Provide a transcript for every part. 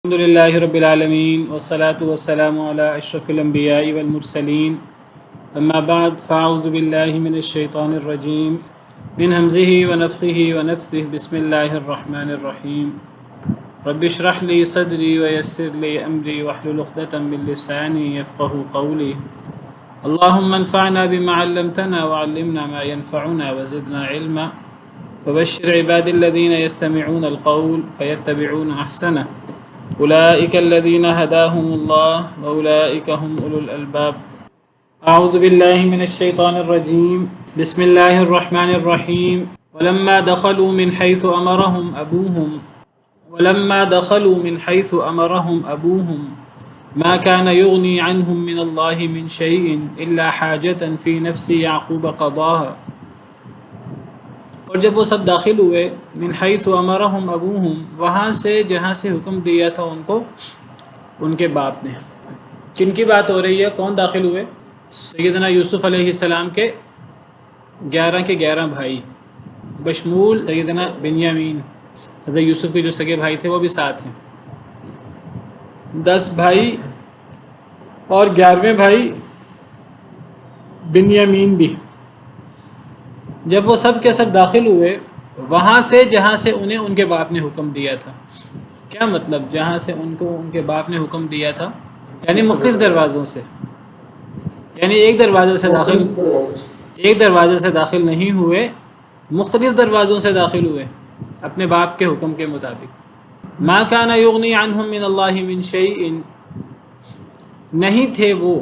الحمد لله رب العالمين والصلاة والسلام على أشرف الأنبياء والمرسلين أما بعد فأعوذ بالله من الشيطان الرجيم من همزه ونفخه ونفثه بسم الله الرحمن الرحيم رب اشرح لي صدري ويسر لي أمري واحلل عقدة من لساني يفقه قولي اللهم انفعنا بما علمتنا وعلمنا ما ينفعنا وزدنا علما فبشر عباد الذين يستمعون القول فيتبعون أحسنه أولئك الذين هداهم الله وأولئك هم أولو الألباب أعوذ بالله من الشيطان الرجيم بسم الله الرحمن الرحيم ولما دخلوا من حيث أمرهم أبوهم ما كان يغني عنهم من الله من شيء إلا حاجة في نفس يعقوب قضاها اور جب وہ سب داخل ہوئے من حیث امرہم ابوہم وہاں سے جہاں سے حکم دیا تھا ان کو ان کے باپ نے. کن کی بات ہو رہی ہے؟ کون داخل ہوئے؟ سیدنا یوسف علیہ السلام کے 11 بھائی بشمول سیدنا بنیامین. حضرت یوسف کے جو سگے بھائی تھے وہ بھی ساتھ ہیں. 10 بھائی اور 11ویں بھائی بنیامین بھی. جب وہ سب کے سب داخل ہوئے وہاں سے جہاں سے انہیں ان کے باپ نے حکم دیا تھا. کیا مطلب؟ جہاں سے ان کو ان کے باپ نے حکم دیا تھا یعنی مختلف دروازوں سے، یعنی ایک دروازے سے داخل نہیں ہوئے، مختلف دروازوں سے داخل ہوئے اپنے باپ کے حکم کے مطابق. ما کان یغنی عنہم من اللہ من شیء، نہیں تھے وہ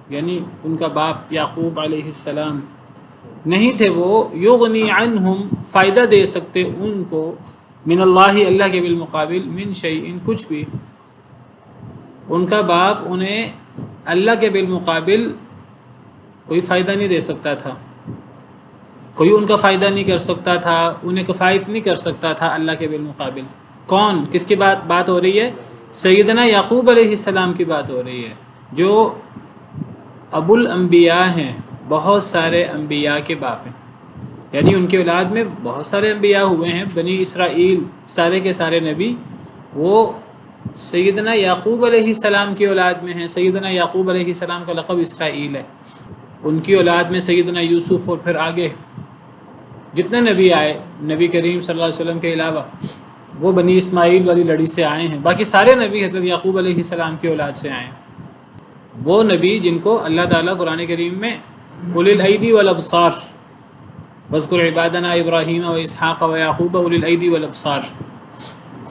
یعنی ان کا باپ یعقوب علیہ السلام نہیں تھے وہ یغنی عنہم فائدہ دے سکتے ان کو من اللہ کے بالمقابل من شیء کچھ بھی. ان کا باپ انہیں اللہ کے بالمقابل کوئی فائدہ نہیں دے سکتا تھا، کوئی ان کا فائدہ نہیں کر سکتا تھا، انہیں کفایت نہیں کر سکتا تھا اللہ کے بالمقابل. کون؟ کس کی بات ہو رہی ہے؟ سیدنا یعقوب علیہ السلام کی بات ہو رہی ہے جو ابو الانبیاء ہیں، بہت سارے انبیاء کے باپ ہیں. یعنی ان کی اولاد میں بہت سارے انبیاء ہوئے ہیں، بنی اسرائیل سارے کے سارے نبی وہ سیدنا یعقوب علیہ السلام کی اولاد میں ہیں. سیدنا یعقوب علیہ السلام کا لقب اسرائیل ہے. ان کی اولاد میں سیدنا یوسف اور پھر آگے جتنے نبی آئے نبی کریم صلی اللہ علیہ وسلم کے علاوہ وہ بنی اسماعیل والی لڑی سے آئے ہیں. باقی سارے نبی حضرت یعقوب علیہ السلام کی اولاد سے آئے ہیں. وہ نبی جن کو اللہ تعالیٰ قرآن کریم میں اولی الایدی والابصار واذکر عبادنا ابراہیم و اسحاق و یعقوب اولی الایدی والابصار،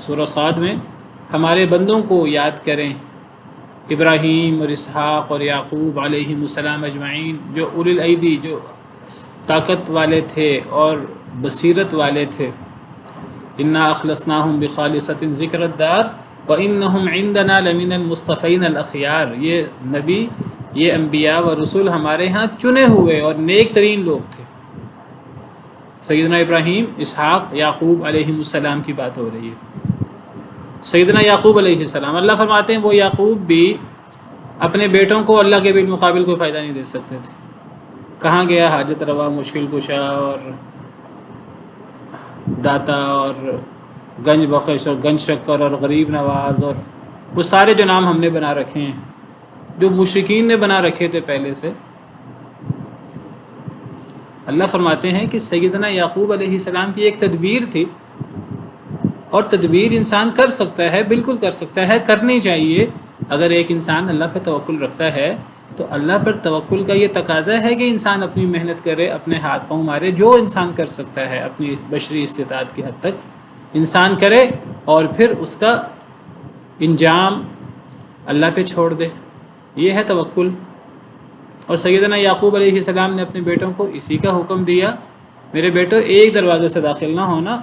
سورہ صاد میں ہمارے بندوں کو یاد کریں، ابراہیم اور اسحاق اور یعقوب علیہم السلام اجمعین جو اولی الایدی جو طاقت والے تھے اور بصیرت والے تھے. انا اخلصناہم بخالصۃ ذکر الدار وانہم عندنا لمن المصطفین الاخیار. یہ نبی، یہ انبیاء و رسول ہمارے ہاں چنے ہوئے اور نیک ترین لوگ تھے. سیدنا ابراہیم، اسحاق، یعقوب علیہم السلام کی بات ہو رہی ہے. سیدنا یعقوب علیہ السلام، اللہ فرماتے ہیں وہ یعقوب بھی اپنے بیٹوں کو اللہ کے بالمقابل کوئی فائدہ نہیں دے سکتے تھے. کہاں گیا حاجت روا، مشکل کشا اور داتا اور گنج بخش اور گنج شکر اور غریب نواز اور وہ سارے جو نام ہم نے بنا رکھے ہیں، جو مشرکین نے بنا رکھے تھے پہلے سے. اللہ فرماتے ہیں کہ سیدنا یعقوب علیہ السلام کی ایک تدبیر تھی، اور تدبیر انسان کر سکتا ہے، بالکل کر سکتا ہے، کرنی چاہیے. اگر ایک انسان اللہ پہ توکل رکھتا ہے تو اللہ پر توکل کا یہ تقاضا ہے کہ انسان اپنی محنت کرے، اپنے ہاتھ پاؤں مارے، جو انسان کر سکتا ہے اپنی بشری استطاعت کی حد تک انسان کرے اور پھر اس کا انجام اللہ پہ چھوڑ دے. یہ ہے توکل. اور سیدنا یعقوب علیہ السلام نے اپنے بیٹوں کو اسی کا حکم دیا، میرے بیٹو ایک دروازے سے داخل نہ ہونا،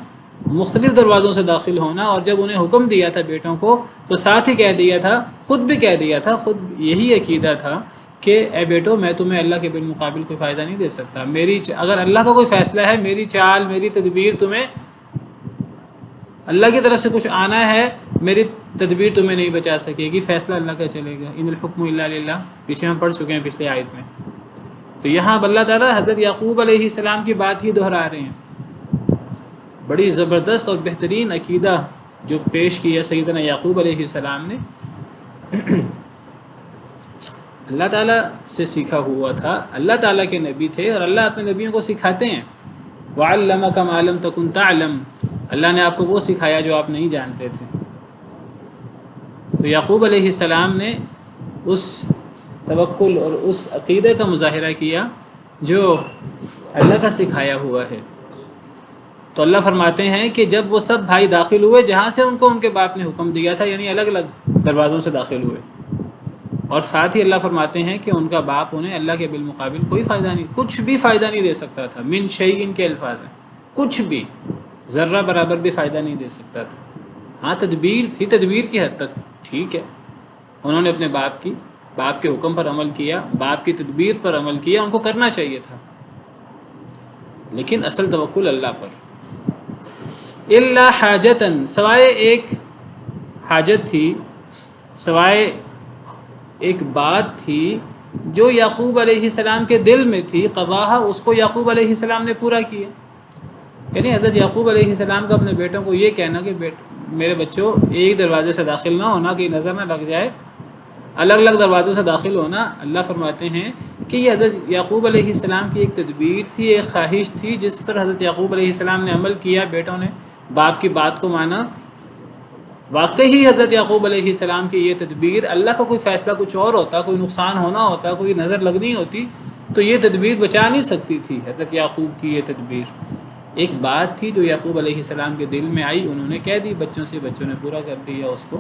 مختلف دروازوں سے داخل ہونا. اور جب انہیں حکم دیا تھا بیٹوں کو تو ساتھ ہی کہہ دیا تھا، خود بھی کہہ دیا تھا، خود یہی عقیدہ تھا کہ اے بیٹو میں تمہیں اللہ کے بالمقابل کوئی فائدہ نہیں دے سکتا. اگر اللہ کا کوئی فیصلہ ہے، میری چال، میری تدبیر، تمہیں اللہ کی طرف سے کچھ آنا ہے، میری تدبیر تمہیں نہیں بچا سکے گی. فیصلہ اللہ کا چلے گا. ان الحکم الا للہ، پیچھے ہم پڑھ چکے ہیں پچھلے آیت میں. تو یہاں اللہ تعالیٰ حضرت یعقوب علیہ السلام کی بات ہی دہرا رہے ہیں. بڑی زبردست اور بہترین عقیدہ جو پیش کیا سیدنا یعقوب علیہ السلام نے، اللہ تعالیٰ سے سیکھا ہوا تھا، اللہ تعالیٰ کے نبی تھے اور اللہ اپنے نبیوں کو سکھاتے ہیں۔ وَعَلَّمَكَ مَا لَمْ تَكُنْ تَعْلَمْ، اللہ نے آپ کو وہ سکھایا جو آپ نہیں جانتے تھے۔ تو یعقوب علیہ السلام نے اس توکل اور اس عقیدے کا مظاہرہ کیا جو اللہ کا سکھایا ہوا ہے۔ تو اللہ فرماتے ہیں کہ جب وہ سب بھائی داخل ہوئے جہاں سے ان کو ان کے باپ نے حکم دیا تھا، یعنی الگ الگ دروازوں سے داخل ہوئے، اور ساتھ ہی اللہ فرماتے ہیں کہ ان کا باپ انہیں اللہ کے بالمقابل کوئی فائدہ نہیں، کچھ بھی فائدہ نہیں دے سکتا تھا۔ من شیء کے الفاظ ہیں، کچھ بھی، ذرہ برابر بھی فائدہ نہیں دے سکتا تھا۔ ہاں تدبیر تھی، تدبیر کی حد تک ٹھیک ہے، انہوں نے اپنے باپ کے حکم پر عمل کیا، باپ کی تدبیر پر عمل کیا، ان کو کرنا چاہیے تھا، لیکن اصل توکل اللہ پر۔ الا حاجتن، سوائے ایک حاجت تھی، سوائے ایک بات تھی جو یعقوب علیہ السلام کے دل میں تھی، قضاہا، اس کو یعقوب علیہ السلام نے پورا کیا۔ یعنی حضرت یعقوب علیہ السلام کا اپنے بیٹوں کو یہ کہنا کہ میرے بچوں ایک دروازے سے داخل نہ ہونا کہ نظر نہ لگ جائے، الگ الگ دروازوں سے داخل ہونا۔ اللہ فرماتے ہیں کہ یہ حضرت یعقوب علیہ السلام کی ایک تدبیر تھی، ایک خواہش تھی جس پر حضرت یعقوب علیہ السلام نے عمل کیا، بیٹوں نے باپ کی بات کو مانا۔ واقعی حضرت یعقوب علیہ السلام کی یہ تدبیر، اللہ کا کوئی فیصلہ کچھ اور ہوتا، کوئی نقصان ہونا ہوتا، کوئی نظر لگنی ہوتی تو یہ تدبیر بچا نہیں سکتی تھی حضرت یعقوب کی یہ تدبیر۔ ایک بات تھی جو یعقوب علیہ السلام کے دل میں آئی، انہوں نے کہہ دی بچوں سے، بچوں نے پورا کر دیا اس کو۔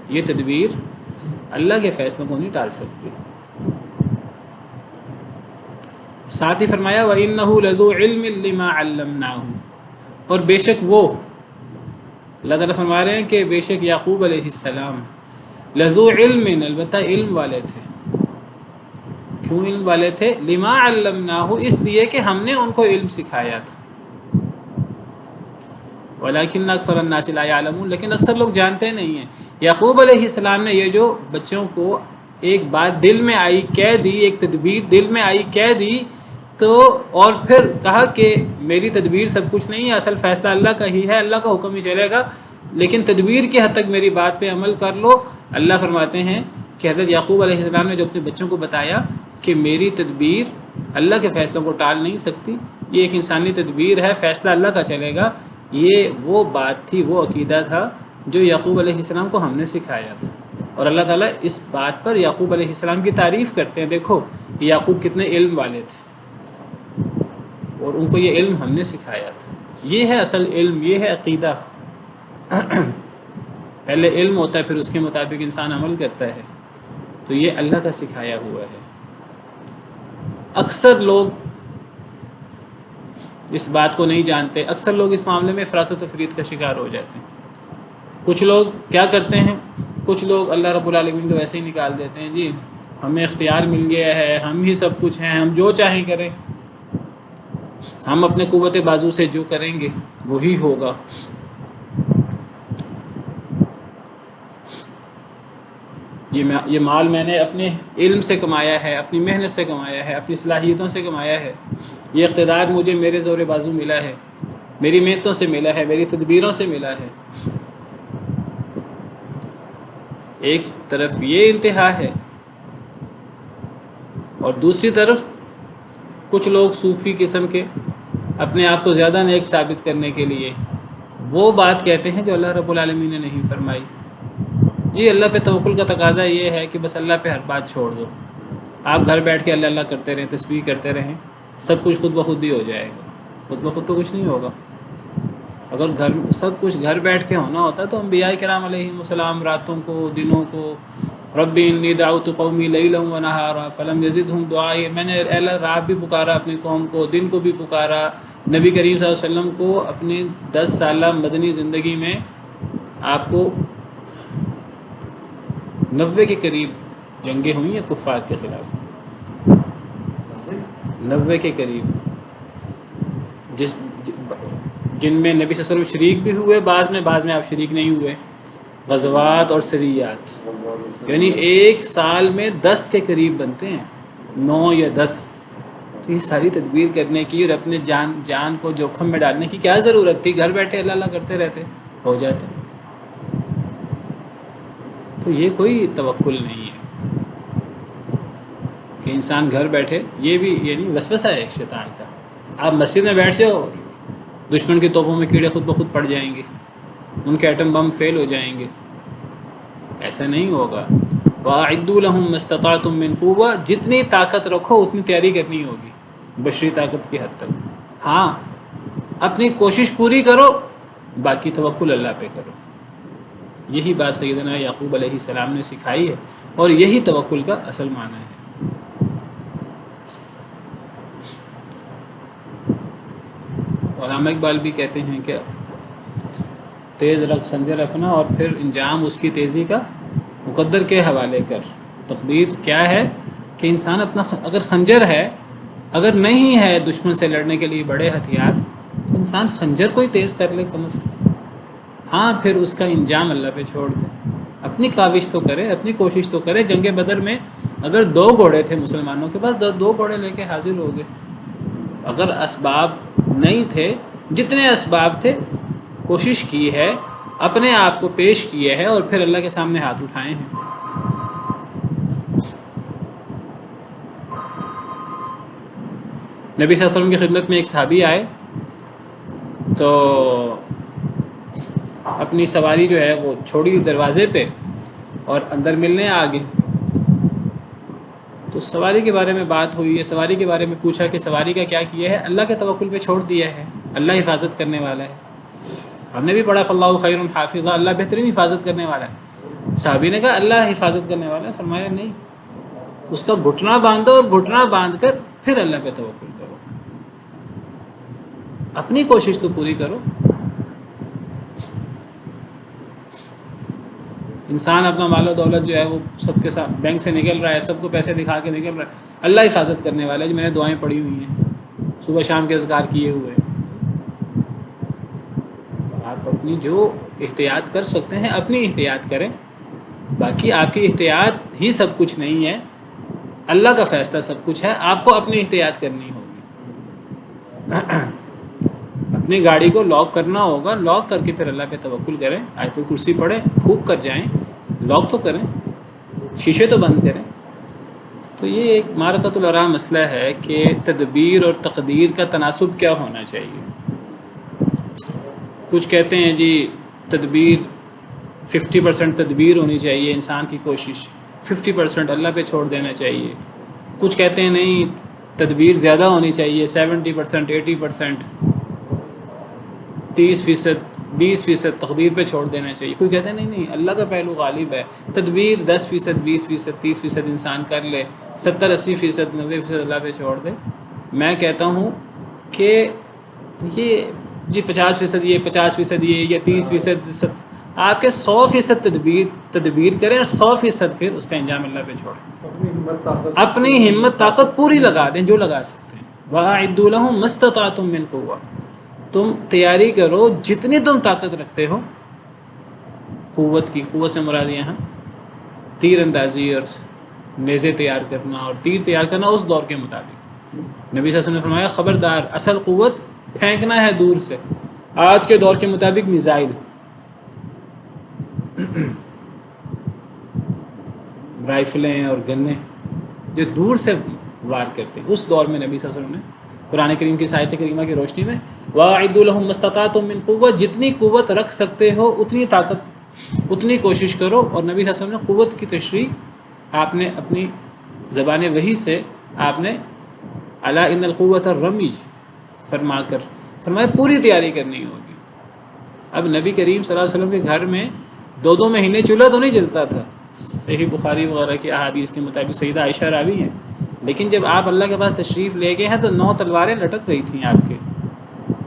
یہ تدبیر اللہ کے فیصلوں کو نہیں ٹال سکتی۔ ساتھ ہی فرمایا وَإِنَّهُ لَذُو عِلْمٍ لِّمَا عَلَّمْنَاهُ، اور بے شک وہ، اللہ تعالیٰ فرما رہے ہیں کہ بے شک یعقوب علیہ السلام لذو علم، البتہ علم والے تھے۔ کیوں علم والے تھے؟ لما علمناہ، اس لیے کہ ہم نے ان کو علم سکھایا تھا۔ ولیکن اکثر الناس لا یعلمون، لیکن اکثر لوگ جانتے نہیں ہیں۔ یعقوب علیہ السلام نے یہ جو بچوں کو ایک بات دل میں آئی کہہ دی، ایک تدبیر دل میں آئی کہہ دی، تو اور پھر کہا کہ میری تدبیر سب کچھ نہیں ہے، اصل فیصلہ اللہ کا ہی ہے، اللہ کا حکم ہی چلے گا، لیکن تدبیر کی حد تک میری بات پہ عمل کر لو۔ اللہ فرماتے ہیں کہ حضرت یعقوب علیہ السلام نے جو اپنے بچوں کو بتایا کہ میری تدبیر اللہ کے فیصلوں کو ٹال نہیں سکتی، یہ ایک انسانی تدبیر ہے، فیصلہ اللہ کا چلے گا، یہ وہ بات تھی، وہ عقیدہ تھا جو یعقوب علیہ السلام کو ہم نے سکھایا تھا۔ اور اللہ تعالیٰ اس بات پر یعقوب علیہ السلام کی تعریف کرتے ہیں، دیکھو یعقوب کتنے علم والے تھے اور ان کو یہ علم ہم نے سکھایا تھا۔ یہ ہے اصل علم، یہ ہے عقیدہ۔ پہلے علم ہوتا ہے، پھر اس کے مطابق انسان عمل کرتا ہے، تو یہ اللہ کا سکھایا ہوا ہے۔ اکثر لوگ اس بات کو نہیں جانتے، اکثر لوگ اس معاملے میں افراط و تفرید کا شکار ہو جاتے ہیں۔ کچھ لوگ کیا کرتے ہیں، کچھ لوگ اللہ رب العالمین کو ویسے ہی نکال دیتے ہیں، جی ہمیں اختیار مل گیا ہے، ہم ہی سب کچھ ہیں، ہم جو چاہیں کریں، ہم اپنے قوت بازو سے جو کریں گے وہی ہوگا۔ یہ مال میں نے اپنے علم سے کمایا ہے، اپنی محنت سے کمایا ہے، اپنی صلاحیتوں سے کمایا ہے، یہ اقتدار مجھے میرے زور بازو ملا ہے، میری محنتوں سے ملا ہے، میری تدبیروں سے ملا ہے۔ ایک طرف یہ انتہا ہے، اور دوسری طرف کچھ لوگ صوفی قسم کے اپنے آپ کو زیادہ نیک ثابت کرنے کے لیے وہ بات کہتے ہیں جو اللہ رب العالمین نے نہیں فرمائی۔ جی اللہ پہ توکل کا تقاضا یہ ہے کہ بس اللہ پہ ہر بات چھوڑ دو، آپ گھر بیٹھ کے اللہ اللہ کرتے رہیں، تسبیح کرتے رہیں، سب کچھ خود بخود ہی ہو جائے گا۔ خود بخود تو کچھ نہیں ہوگا۔ اگر سب کچھ گھر بیٹھ کے ہونا ہوتا تو انبیاء کرام علیہم السلام راتوں کو، دنوں کو، رب انی دعوت قومی لیلا و نہارا فلم یزدہم دعائی، میں نے اللہ رات بھی پکارا اپنی قوم کو، دن کو بھی پکارا۔ نبی کریم صلی اللہ علیہ وسلم کو اپنی 10 سالہ مدنی زندگی میں آپ کو 90 کے قریب جنگیں ہوئی ہیں کفار کے خلاف، 90 کے قریب، جن میں نبی صلی اللہ علیہ وسلم شریک بھی ہوئے، بعض میں آپ شریک نہیں ہوئے، غزوات اور سریات، یعنی ایک سال میں 10 کے قریب بنتے ہیں، 9 یا 10۔ تو یہ ساری تدبیر کرنے کی اور اپنے جان کو جوخم میں ڈالنے کی کیا ضرورت تھی؟ گھر بیٹھے اللہ اللہ کرتے رہتے۔ ہو جاتا. تو یہ کوئی توکل نہیں ہے کہ انسان گھر بیٹھے. یہ بھی یعنی وسوسہ ہے شیطان کا. آپ مسجد میں بیٹھ جاؤ، دشمن کی توپوں میں کیڑے خود بخود پڑ جائیں گے، ان کے ایٹم بم فیل ہو جائیں گے. ایسا نہیں ہوگا. وَأَعِدُّوا لَهُم مَّا اسْتَطَعْتُم مِّن قُوَّةٍ، جتنی طاقت رکھو اتنی تیاری کرنی ہوگی بشری طاقت کی حد تک. ہاں اپنی کوشش پوری کرو، باقی توکل اللہ پہ کرو. یہی بات سیدنا یعقوب علیہ السلام نے سکھائی ہے، اور یہی توکل کا اصل معنی ہے. علامہ اقبال بھی کہتے ہیں کہ تیز رکھ خنجر اپنا اور پھر انجام اس کی تیزی کا مقدر کے حوالے کر. تقدیر کیا ہے کہ انسان اپنا اگر خنجر ہے، اگر نہیں ہے دشمن سے لڑنے کے لیے بڑے ہتھیار، تو انسان خنجر کو ہی تیز کر لے کم از کم. ہاں پھر اس کا انجام اللہ پہ چھوڑ دے. اپنی کاوش تو کرے، اپنی کوشش تو کرے. جنگ بدر میں اگر 2 گھوڑے تھے مسلمانوں کے پاس، 2 گھوڑے لے کے حاضر ہو گئے. اگر اسباب نہیں تھے، جتنے اسباب تھے کوشش کی ہے، اپنے آپ کو پیش کیے ہے، اور پھر اللہ کے سامنے ہاتھ اٹھائے ہیں. نبی صلی اللہ علیہ وسلم کی خدمت میں ایک صحابی آئے تو اپنی سواری جو ہے وہ چھوڑی دروازے پہ اور اندر ملنے آ گئے. تو سواری کے بارے میں بات ہوئی ہے، سواری کے بارے میں پوچھا کہ سواری کا کیا کیا ہے. اللہ کے توکل پہ چھوڑ دیا ہے، اللہ حفاظت کرنے والا ہے. ہم نے بھی پڑھا فاللہ خیر حافظ، اللہ بہترین حفاظت کرنے والا ہے. صحابی نے کہا اللہ حفاظت کرنے والا ہے. فرمایا نہیں، اس کا گھٹنا باندھو، اور گھٹنا باندھ کر پھر اللہ پہ توکل کرو. اپنی کوشش تو پوری کرو. انسان اپنا مال و دولت جو ہے وہ سب کے ساتھ بینک سے نکل رہا ہے، سب کو پیسے دکھا کے نکل رہا ہے. اللہ حفاظت کرنے والا ہے. جو میں نے دعائیں پڑھی ہوئی ہیں، صبح شام کے اذکار کیے ہوئے. آپ اپنی جو احتیاط کر سکتے ہیں اپنی احتیاط کریں. باقی آپ کی احتیاط ہی سب کچھ نہیں ہے، اللہ کا فیصلہ سب کچھ ہے. آپ کو اپنی احتیاط کرنی ہوگی. اپنی گاڑی کو لاک کرنا ہوگا، لاک کر کے پھر اللہ پہ توکل کریں. آیت الکرسی پڑھیں، پھونک کر جائیں، لاک تو کریں، شیشے تو بند کریں. تو یہ ایک معرکۃ الارا مسئلہ ہے کہ تدبیر اور تقدیر کا تناسب کیا ہونا چاہیے. کچھ کہتے ہیں جی تدبیر 50% تدبیر ہونی چاہیے، انسان کی کوشش 50% اللہ پہ چھوڑ دینا چاہیے. کچھ کہتے ہیں نہیں، تدبیر زیادہ ہونی چاہیے، 70% 80%، 30% 20% تقدیر پہ چھوڑ دینا چاہیے. کوئی کہتے ہیں نہیں اللہ کا پہلو غالب ہے، تدبیر 10% 20% 30% انسان کر لے، 70 80% 90% اللہ پہ چھوڑ دے. میں کہتا ہوں کہ یہ جی 50% یہ 50% یہ 30%، آپ کے 100% تدبیر کریں اور 100% پھر اس کا انجام اللہ پہ چھوڑیں. اپنی ہمت طاقت پوری لگا دیں جو لگا سکتے ہیں. وَأَعِدُّوا لَهُم مَّا اسْتَطَعْتُم مِّن قُوَّةٍ، تم تیاری کرو جتنی تم طاقت رکھتے ہو. قوت کی، قوت سے مراد یہاں تیر اندازی اور نیزے تیار کرنا اور تیر تیار کرنا اس دور کے مطابق. نبی صلی اللہ علیہ وسلم نے فرمایا خبردار، اصل قوت پھینکنا ہے دور سے. آج کے دور کے مطابق میزائل، رائفلیں اور گنیں جو دور سے وار کرتے ہیں. اس دور میں نبی صلی اللہ علیہ وسلم نے قرآن کریم کی آیت کریمہ کی روشنی میں وَأَعِدُّوا لَهُم مَّا اسْتَطَعْتُم مِّن قُوَّةٍ، جتنی قوت رکھ سکتے ہو اتنی طاقت، اتنی کوشش کرو. اور نبی صلی اللہ علیہ وسلم نے قوت کی تشریح آپ نے اپنی زبان وحی سے آپ نے الا ان القوۃ الرمی فرما کر فرمایا پوری تیاری کرنی ہوگی. اب نبی کریم صلی اللہ علیہ وسلم کے گھر میں 2 مہینے چولہا تو نہیں جلتا تھا، صحیح بخاری وغیرہ کی احادیث کے مطابق سیدہ عائشہ راوی ہیں. لیکن جب آپ اللہ کے پاس تشریف لے گئے ہیں تو 9 تلواریں لٹک رہی تھیں آپ کے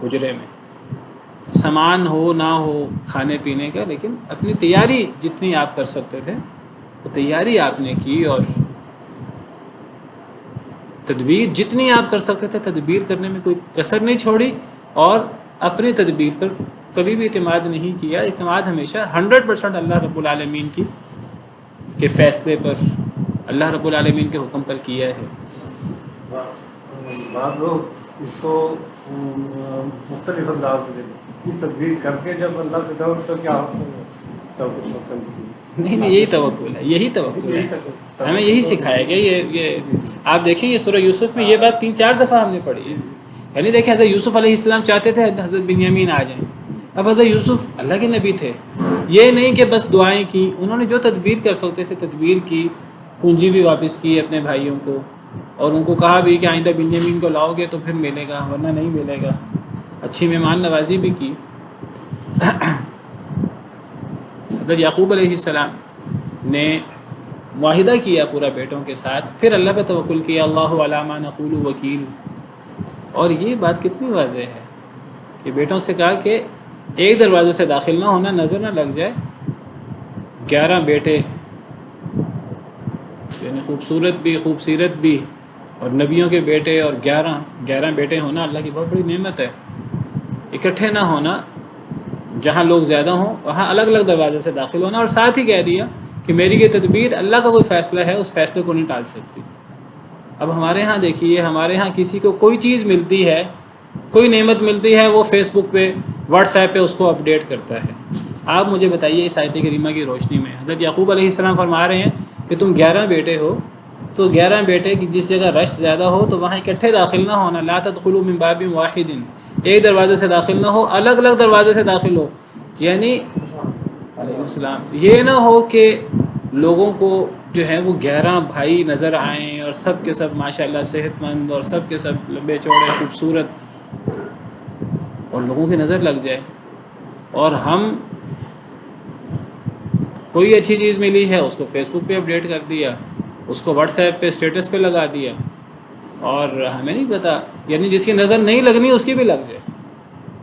حجرے میں. سامان ہو نہ ہو کھانے پینے کا، لیکن اپنی تیاری جتنی آپ کر سکتے تھے وہ تیاری آپ نے کی، اور تدبیر جتنی آپ کر سکتے تھے تدبیر کرنے میں کوئی کسر نہیں چھوڑی. اور اپنی تدبیر پر کبھی بھی اعتماد نہیں کیا. اعتماد ہمیشہ 100% اللہ رب العالمین کے فیصلے پر، اللہ رب العالمین کے حکم پر کیا ہے. بعض لوگ اس کو مختلف انداز میں کی تدبیر کر کے جب اللہ پہ توکل تو کیا توکل نہیں یہی توکل ہے، یہی توکل ہے، ہمیں یہی سکھایا گیا۔ یہ آپ دیکھیں یہ سورہ یوسف میں یہ بات 3-4 دفعہ ہم نے پڑھی ہے۔ یعنی دیکھیں حضرت یوسف علیہ السلام چاہتے تھے حضرت بنیامین آ جائیں، اب حضرت یوسف اللہ کے نبی تھے، یہ نہیں کہ بس دعائیں کی، انہوں نے جو تدبیر کر سکتے تھے تدبیر کی، پونجی بھی واپس کی اپنے بھائیوں کو، اور ان کو کہا بھی کہ آئندہ بنیامین کو لاؤ گے تو پھر ملے گا ورنہ نہیں ملے گا، اچھی مہمان نوازی بھی کی۔ حضرت یعقوب علیہ السلام نے معاہدہ کیا پورا بیٹوں کے ساتھ، پھر اللہ پہ توکل کیا، اللہ علی ما نقول وکیل۔ اور یہ بات کتنی واضح ہے کہ بیٹوں سے کہا کہ ایک دروازے سے داخل نہ ہونا، نظر نہ لگ جائے، 11 بیٹے یعنی خوبصورت بھی خوبصیرت بھی اور نبیوں کے بیٹے، اور 11 بیٹے ہونا اللہ کی بہت بڑی نعمت ہے۔ اکٹھے نہ ہونا، جہاں لوگ زیادہ ہوں وہاں الگ الگ دروازے سے داخل ہونا، اور ساتھ ہی کہہ دیا کہ میری یہ تدبیر اللہ کا کوئی فیصلہ ہے، اس فیصلے کو نہیں ٹال سکتی۔ اب ہمارے ہاں دیکھیے، ہمارے ہاں کسی کو کوئی چیز ملتی ہے، کوئی نعمت ملتی ہے، وہ فیس بک پہ واٹس ایپ پہ اس کو اپڈیٹ کرتا ہے۔ آپ مجھے بتائیے اس آیت کریمہ کی روشنی میں حضرت یعقوب علیہ السلام فرما رہے ہیں کہ تم 11 بیٹے ہو، تو 11 بیٹے کی جس جگہ رش زیادہ ہو تو وہاں اکٹھے داخل نہ ہونا، لا تدخلوا من باب واحد، ایک دروازے سے داخل نہ ہو، الگ الگ دروازے سے داخل ہو۔ یعنی علیہ السلام یہ نہ ہو کہ لوگوں کو جو ہے وہ 11 بھائی نظر آئیں اور سب کے سب ماشاءاللہ صحت مند اور سب کے سب لمبے چوڑے خوبصورت، اور لوگوں کی نظر لگ جائے، اور ہم کوئی اچھی چیز ملی ہے اس کو فیس بک پہ اپڈیٹ کر دیا، اس کو واٹس ایپ پہ اسٹیٹس پہ لگا دیا، اور ہمیں نہیں پتہ، یعنی جس کی نظر نہیں لگنی اس کی بھی لگ جائے۔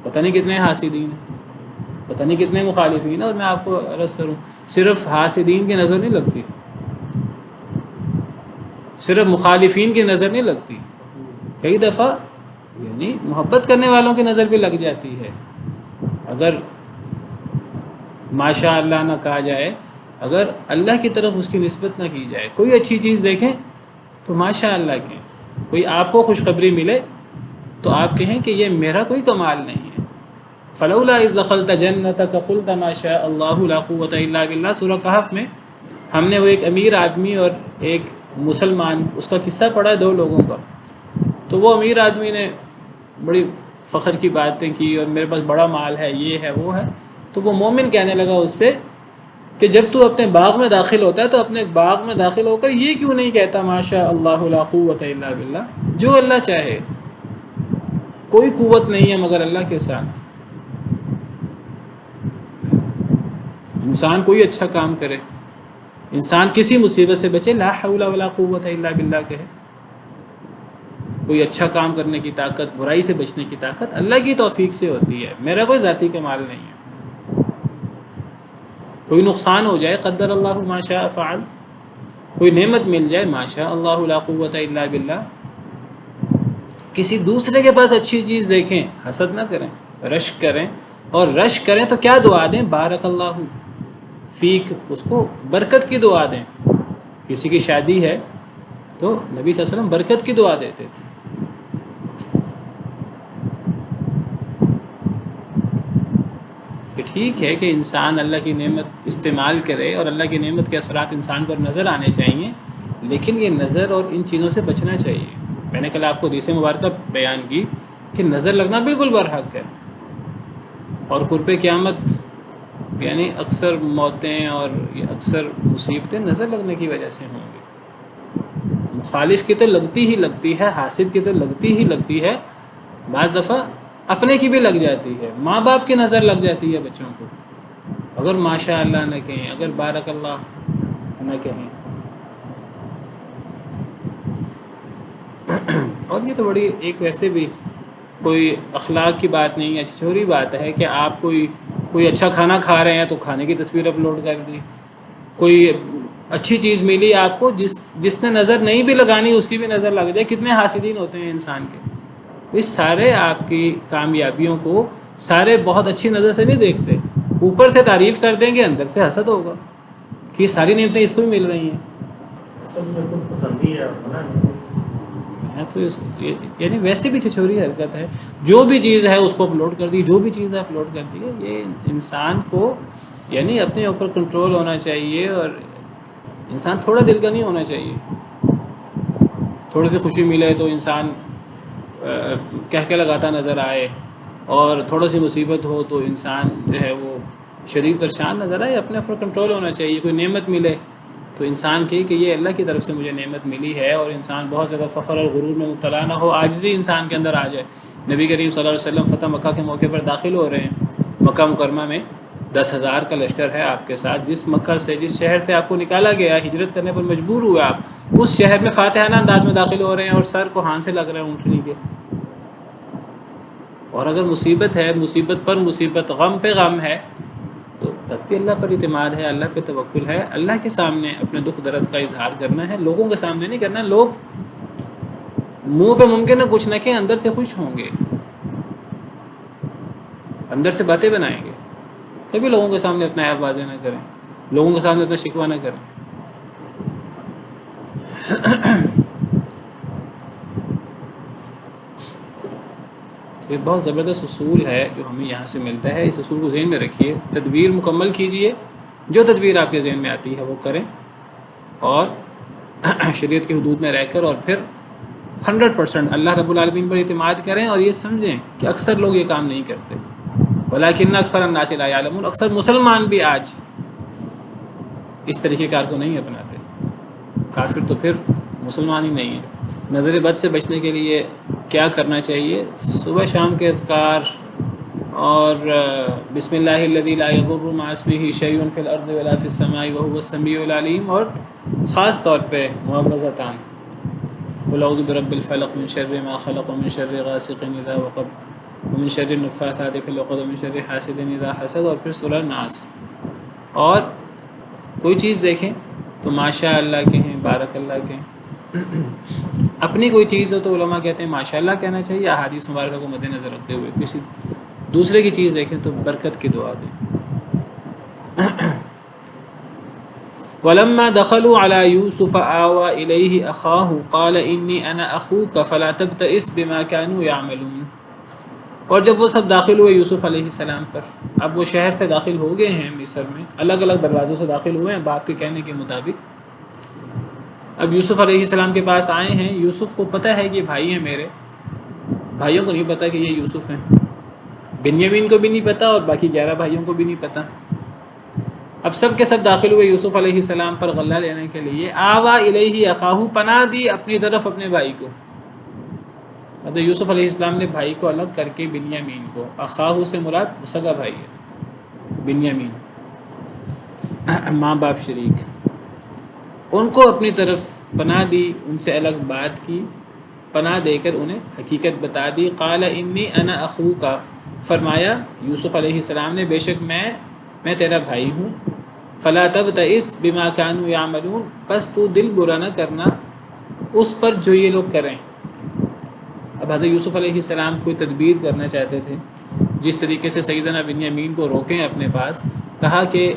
پتہ نہیں کتنے حاسدین ہیں، پتہ نہیں کتنے مخالفین ہیں، اور میں آپ کو عرض کروں صرف حاسدین کی نظر نہیں لگتی، صرف مخالفین کی نظر نہیں لگتی، کئی دفعہ یعنی محبت کرنے والوں کی نظر بھی لگ جاتی ہے۔ اگر ماشاء اللہ نہ کہا جائے، اگر اللہ کی طرف اس کی نسبت نہ کی جائے، کوئی اچھی چیز دیکھیں تو ماشاء اللہ کہیں، کوئی آپ کو خوشخبری ملے تو آپ کہیں کہ یہ میرا کوئی کمال نہیں ہے۔ فلولا اذ دخلت جنتک قلت ما شاء اللہ لا قوۃ الا باللہ، سورہ کہف میں ہم نے وہ ایک امیر آدمی اور ایک مسلمان، اس کا قصہ پڑھا ہے 2 لوگوں کا۔ تو وہ امیر آدمی نے بڑی فخر کی باتیں کی اور میرے پاس بڑا مال ہے، یہ ہے وہ ہے، تو وہ مومن کہنے لگا اس سے کہ جب تو اپنے باغ میں داخل ہوتا ہے تو اپنے باغ میں داخل ہو کر یہ کیوں نہیں کہتا ما شاء اللہ لا قوۃ الا باللہ، جو اللہ چاہے، کوئی قوت نہیں ہے مگر اللہ کے ساتھ۔ انسان کوئی اچھا کام کرے، انسان کسی مصیبت سے بچے، لا حول ولا قوت الا باللہ کہے، کوئی اچھا کام کرنے کی طاقت، برائی سے بچنے کی طاقت اللہ کی توفیق سے ہوتی ہے، میرا کوئی ذاتی کمال نہیں ہے۔ کوئی نقصان ہو جائے قدر اللہ ما شاء فعل، کوئی نعمت مل جائے ما شاء اللہ لا قوت الا باللہ۔ کسی دوسرے کے پاس اچھی چیز دیکھیں، حسد نہ کریں، رشک کریں، اور رشک کریں تو کیا دعا دیں؟ بارک اللہ فیک، اس کو برکت کی دعا دیں۔ کسی کی شادی ہے تو نبی صلی اللہ علیہ وسلم برکت کی دعا دیتے تھے۔ کہ ٹھیک ہے کہ انسان اللہ کی نعمت استعمال کرے اور اللہ کی نعمت کے اثرات انسان پر نظر آنے چاہیے، لیکن یہ نظر اور ان چیزوں سے بچنا چاہیے۔ میں نے کل آپ کو حدیث مبارکہ بیان کی کہ نظر لگنا بالکل برحق ہے، اور قرب قیامت یعنی اکثر موتیں اور اکثر مصیبتیں نظر لگنے کی وجہ سے ہوں گی۔ مخالف کی تو لگتی ہی لگتی ہے، حاسد کی تو لگتی ہی لگتی ہے، بعض دفعہ اپنے کی بھی لگ جاتی ہے، ماں باپ کی نظر لگ جاتی ہے بچوں کو، اگر ماشاء اللہ نہ کہیں، اگر بارک اللہ نہ کہیں۔ اور یہ تو بڑی ایک ویسے بھی کوئی اخلاق کی بات نہیں ہے، چھوٹی بات ہے کہ آپ کوئی اچھا کھانا کھا رہے ہیں تو کھانے کی تصویر اپلوڈ کر دی، کوئی اچھی چیز ملی آپ کو، جس نے نظر نہیں بھی لگانی اس کی بھی نظر لگ جائے، کتنے حاسدین ہوتے ہیں انسان کے۔ اس سارے آپ کی کامیابیوں کو سارے بہت اچھی نظر سے نہیں دیکھتے، اوپر سے تعریف کر دیں گے، اندر سے حسد ہوگا کہ یہ ساری نعمتیں اس کو ہی مل رہی ہیں۔ اصل میں خود پسندی ہے، میں تو یعنی ویسے بھی چھچوری حرکت ہے. جو بھی چیز ہے اس کو اپلوڈ کر دی, جو بھی چیز ہے اپلوڈ کر دی ہے. یہ انسان کو یعنی اپنے اوپر کنٹرول ہونا چاہیے, اور انسان تھوڑا دل کا نہیں ہونا چاہیے. تھوڑی سی خوشی ملے تو انسان کہہ کے لگاتا نظر آئے, اور تھوڑا سی مصیبت ہو تو انسان جو ہے وہ شدید پریشان نظر آئے. اپنے اوپر کنٹرول ہونا چاہیے. کوئی نعمت ملے تو انسان کی کہ یہ اللہ کی طرف سے مجھے نعمت ملی ہے, اور انسان بہت زیادہ فخر اور غرور میں مبتلا نہ ہو, عاجزی انسان کے اندر آ جائے. نبی کریم صلی اللہ علیہ وسلم فتح مکہ کے موقع پر داخل ہو رہے ہیں. مکہ مکرمہ میں 10,000 کا لشکر ہے آپ کے ساتھ. جس مکہ سے, جس شہر سے آپ کو نکالا گیا, ہجرت کرنے پر مجبور ہوئے آپ, اس شہر میں فاتحانہ انداز میں داخل ہو رہے ہیں, اور سر کو ہاتھ سے لگ رہے ہیں اونٹنی کے. اور اگر مصیبت ہے, مصیبت پر مصیبت, غم پہ غم ہے, تو تب بھی اللہ پر اعتماد ہے, اللہ پہ توکل ہے. اللہ کے سامنے اپنے دکھ درد کا اظہار کرنا ہے, لوگوں کے سامنے نہیں کرنا. لوگ منہ پہ ممکن ہے کچھ نہ کہ اندر سے خوش ہوں گے, اندر سے باتیں بنائیں گے. کبھی لوگوں کے سامنے اپنا عیب واضح نہ کریں, لوگوں کے سامنے اپنا شکوہ نہ کریں. یہ بہت زبردست اصول ہے جو ہمیں یہاں سے ملتا ہے. اس اصول کو ذہن میں رکھیے, تدبیر مکمل کیجئے, جو تدبیر آپ کے ذہن میں آتی ہے وہ کریں, اور شریعت کی حدود میں رہ کر, اور پھر 100% اللہ رب العالمین پر اعتماد کریں. اور یہ سمجھیں کہ اکثر لوگ یہ کام نہیں کرتے, ولیکن اکثر الناس لا یعلمون. اکثر مسلمان بھی آج اس طریقے کار کو نہیں اپناتے. کافر تو پھر مسلمان ہی نہیں ہے. نظر بد سے بچنے کے لیے کیا کرنا چاہیے؟ صبح شام کے اذکار, اور بسم اللہ الذی لا یضر مع اسمہ شیء فی الارض ولا فی السماء وهو السمیع العلیم, اور خاص طور پہ معوذتان, قل اعوذ برب الفلق من شر ما خلق ومن شر غاسق اذا وقب ومن شر النفاثات فی العقد ومن شر حاسد اذا حسد, اور پھر سورہ ناس. اور کوئی چیز دیکھیں تو ماشاء اللہ کہیں, بارک اللہ کہیں. اپنی کوئی چیز ہو تو علماء کہتے ہیں ماشاء اللہ کہنا چاہیے, احادیث مبارکہ کو مد نظر رکھتے ہوئے. کسی دوسرے کی چیز دیکھیں تو برکت کی دعا دیں. وَلَمَّا دَخَلُوا عَلَى يُوسُفَ آوَى إِلَيْهِ أَخَاهُ قَالَ إِنِّي أَنَا أَخُوكَ فَلَا تَبْتَئِسْ بِمَا كَانُوا يَعْمَلُونَ. اور جب وہ سب داخل ہوئے یوسف علیہ السلام پر, اب وہ شہر سے داخل ہو گئے ہیں مصر میں, الگ الگ دروازوں سے داخل ہوئے ہیں باپ کے کہنے کے مطابق. اب یوسف علیہ السلام کے پاس آئے ہیں. یوسف کو پتہ ہے کہ یہ بھائی ہیں میرے, بھائیوں کو نہیں پتہ کہ یہ یوسف ہیں. بنیامین کو بھی نہیں پتہ, اور باقی 11 بھائیوں کو بھی نہیں پتہ. اب سب کے سب داخل ہوئے یوسف علیہ السلام پر غلہ لینے کے لیے. آوا الیہ اخاہ, پناہ دی اپنی طرف اپنے بھائی کو. حضرت یوسف علیہ السلام نے بھائی کو الگ کر کے بنیامین کو, اخاہ سے مراد سگا بھائی ہے, بنیامین ماں باپ شریک, ان کو اپنی طرف پناہ دی, ان سے الگ بات کی, پناہ دے کر انہیں حقیقت بتا دی. قال انی انا اخوک, فرمایا یوسف علیہ السلام نے, بے شک میں تیرا بھائی ہوں. فلا تبتئس بما كانوا يعملون, بس تو دل برا نہ کرنا اس پر جو یہ لوگ کریں. اب حضرت یوسف علیہ السلام کوئی تدبیر کرنا چاہتے تھے, جس طریقے سے سیدنا بنیامین کو روکیں اپنے پاس. کہا کہ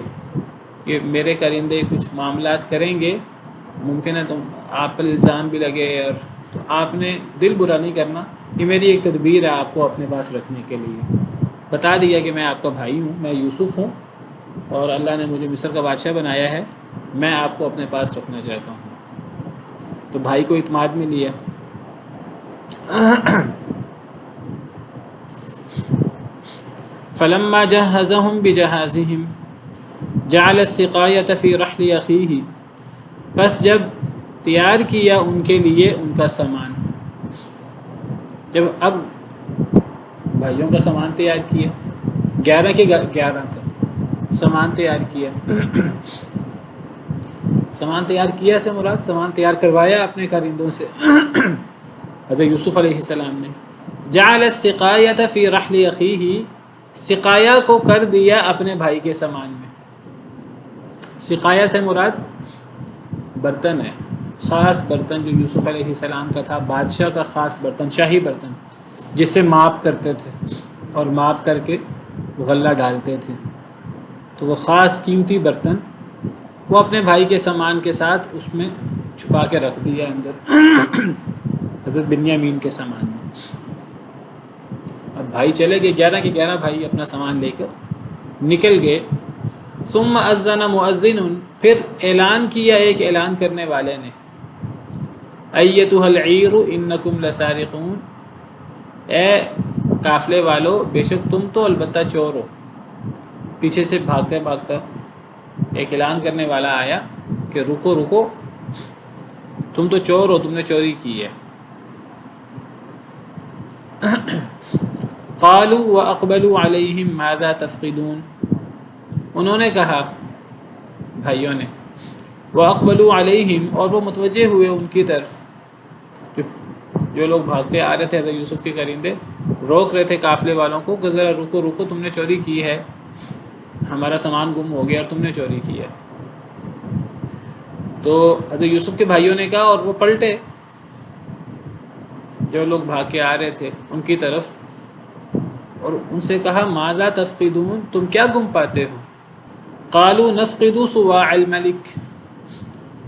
یہ میرے کرندے کچھ معاملات کریں گے, ممکن ہے تم آپ پر الزام بھی لگے, اور تو آپ نے دل برا نہیں کرنا, یہ میری ایک تدبیر ہے آپ کو اپنے پاس رکھنے کے لیے. بتا دیا کہ میں آپ کا بھائی ہوں, میں یوسف ہوں, اور اللہ نے مجھے مصر کا بادشاہ بنایا ہے, میں آپ کو اپنے پاس رکھنا چاہتا ہوں. تو بھائی کو اعتماد میں لیا. فلما جهزهم بجهازهم جعل السقاية في رحل أخيه, بس جب تیار کیا ان کے لیے ان کا سامان, جب اب بھائیوں کا سامان تیار کیا, 11 کے 11 کا سامان تیار کیا. سامان تیار کیا سے مراد سامان تیار کروایا اپنے کارندوں سے حضرت یوسف علیہ السلام نے. جعل السقاية في رحل أخيه, سقایا کو کر دیا اپنے بھائی کے سامان میں. سقایا سے مراد برتن ہے, خاص برتن جو یوسف علیہ السلام کا تھا, بادشاہ کا خاص برتن, شاہی برتن, جس سے ماپ کرتے تھے اور ماپ کر کے غلہ ڈالتے تھے. تو وہ خاص قیمتی برتن وہ اپنے بھائی کے سامان کے ساتھ اس میں چھپا کے رکھ دیا اندر. حضرت بنیامین کے سامان میں۔ اب بھائی چلے گئے، 11 کے 11 بھائی اپنا سامان لے کر نکل گئے۔ ثم اذن مؤذن، پھر اعلان کیا ایک اعلان کرنے والے نے، ایتھا العیر انکم لسارقون، اے قافلے والو بے شک تم تو البتہ چور ہو۔ پیچھے سے بھاگتا بھاگتا ایک اعلان کرنے والا آیا کہ رکو رکو، تم تو چور ہو، تم نے چوری کی ہے۔ قالوا واقبلوا علیہم ماذا تفقدون، انہوں نے کہا بھائیوں نے، واقبلوا علیہم، اور وہ متوجہ ہوئے ان کی طرف، جو لوگ بھاگتے آ رہے تھے حضرت یوسف کے کرندے روک رہے تھے قافلے والوں کو کہ ذرا رکو رکو، تم نے چوری کی ہے، ہمارا سامان گم ہو گیا اور تم نے چوری کی ہے۔ تو حضرت یوسف کے بھائیوں نے کہا، اور وہ پلٹے جو لوگ بھاگ کے آ رہے تھے ان کی طرف، اور ان سے کہا ماذا تفقدون، تم کیا گم پاتے ہو؟ قالوا نفقد صواع الملک،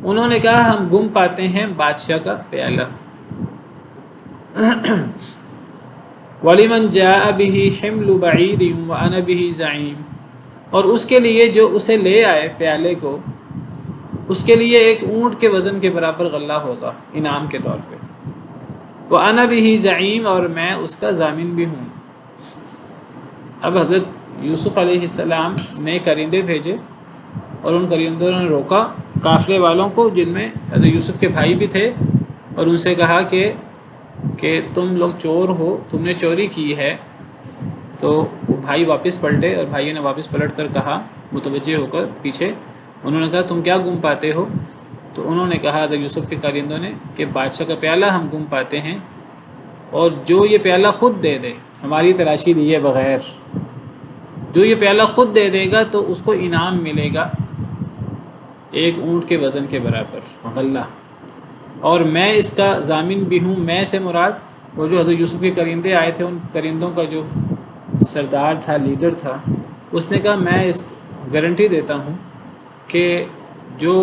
انہوں نے کہا ہم گم پاتے ہیں بادشاہ کا پیالہ۔ وَلِمَنْ جَاءَ بِهِ حِمْلُ بَعِيرٍ وَأَنَا بِهِ زَعِيمٌ، اور اس کے لیے جو اسے لے آئے پیالے کو، اس کے لیے ایک اونٹ کے وزن کے برابر غلہ ہوگا انعام کے طور پہ۔ وَأَنَا بِهِ زَعِيمٌ، اور میں اس کا ضامن بھی ہوں۔ اب حضرت یوسف علیہ السلام نے کرندے بھیجے اور ان کرندوں نے روکا قافلے والوں کو، جن میں حضرت یوسف کے بھائی بھی تھے، اور ان سے کہا کہ تم لوگ چور ہو، تم نے چوری کی ہے۔ تو وہ بھائی واپس پلٹے، اور بھائیوں نے واپس پلٹ کر کہا متوجہ ہو کر پیچھے، انہوں نے کہا تم کیا گم پاتے ہو؟ تو انہوں نے کہا حضرت یوسف کے کرندوں نے کہ بادشاہ کا پیالہ ہم گم پاتے ہیں، اور جو یہ پیالہ خود دے دے ہماری تلاشی لیے بغیر، جو یہ پیالہ خود دے دے گا تو اس کو انعام ملے گا ایک اونٹ کے وزن کے برابر غلہ، اور میں اس کا ضامن بھی ہوں۔ میں سے مراد وہ جو حضرت یوسف کے کرندے آئے تھے، ان کرندوں کا جو سردار تھا، لیڈر تھا، اس نے کہا میں اس گارنٹی دیتا ہوں کہ جو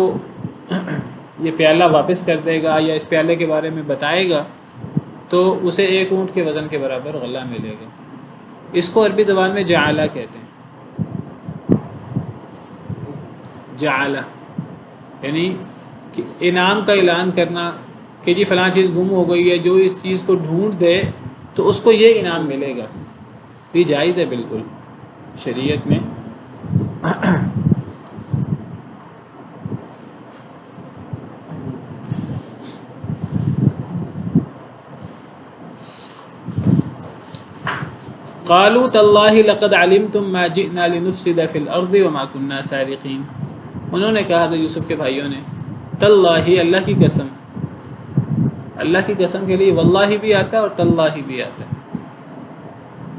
یہ پیالہ واپس کر دے گا یا اس پیالے کے بارے میں بتائے گا تو اسے ایک اونٹ کے وزن کے برابر غلہ ملے گا۔ اس کو عربی زبان میں جعالہ کہتے ہیں، جعالہ یعنی کہ انعام کا اعلان کرنا کہ جی فلاں چیز گم ہو گئی ہے، جو اس چیز کو ڈھونڈ دے تو اس کو یہ انعام ملے گا۔ یہ جائز ہے بالکل شریعت میں۔ قالوا تاللہ لقد علمتم ما جئنا لنفسد فی الارض وما كنا سارقین، انہوں نے کہا حضرت یوسف کے بھائیوں نے، تاللہ اللہ کی قسم، اللہ کی قسم کے لیے واللہ بھی آتا ہے اور تاللہ بھی آتا ہے،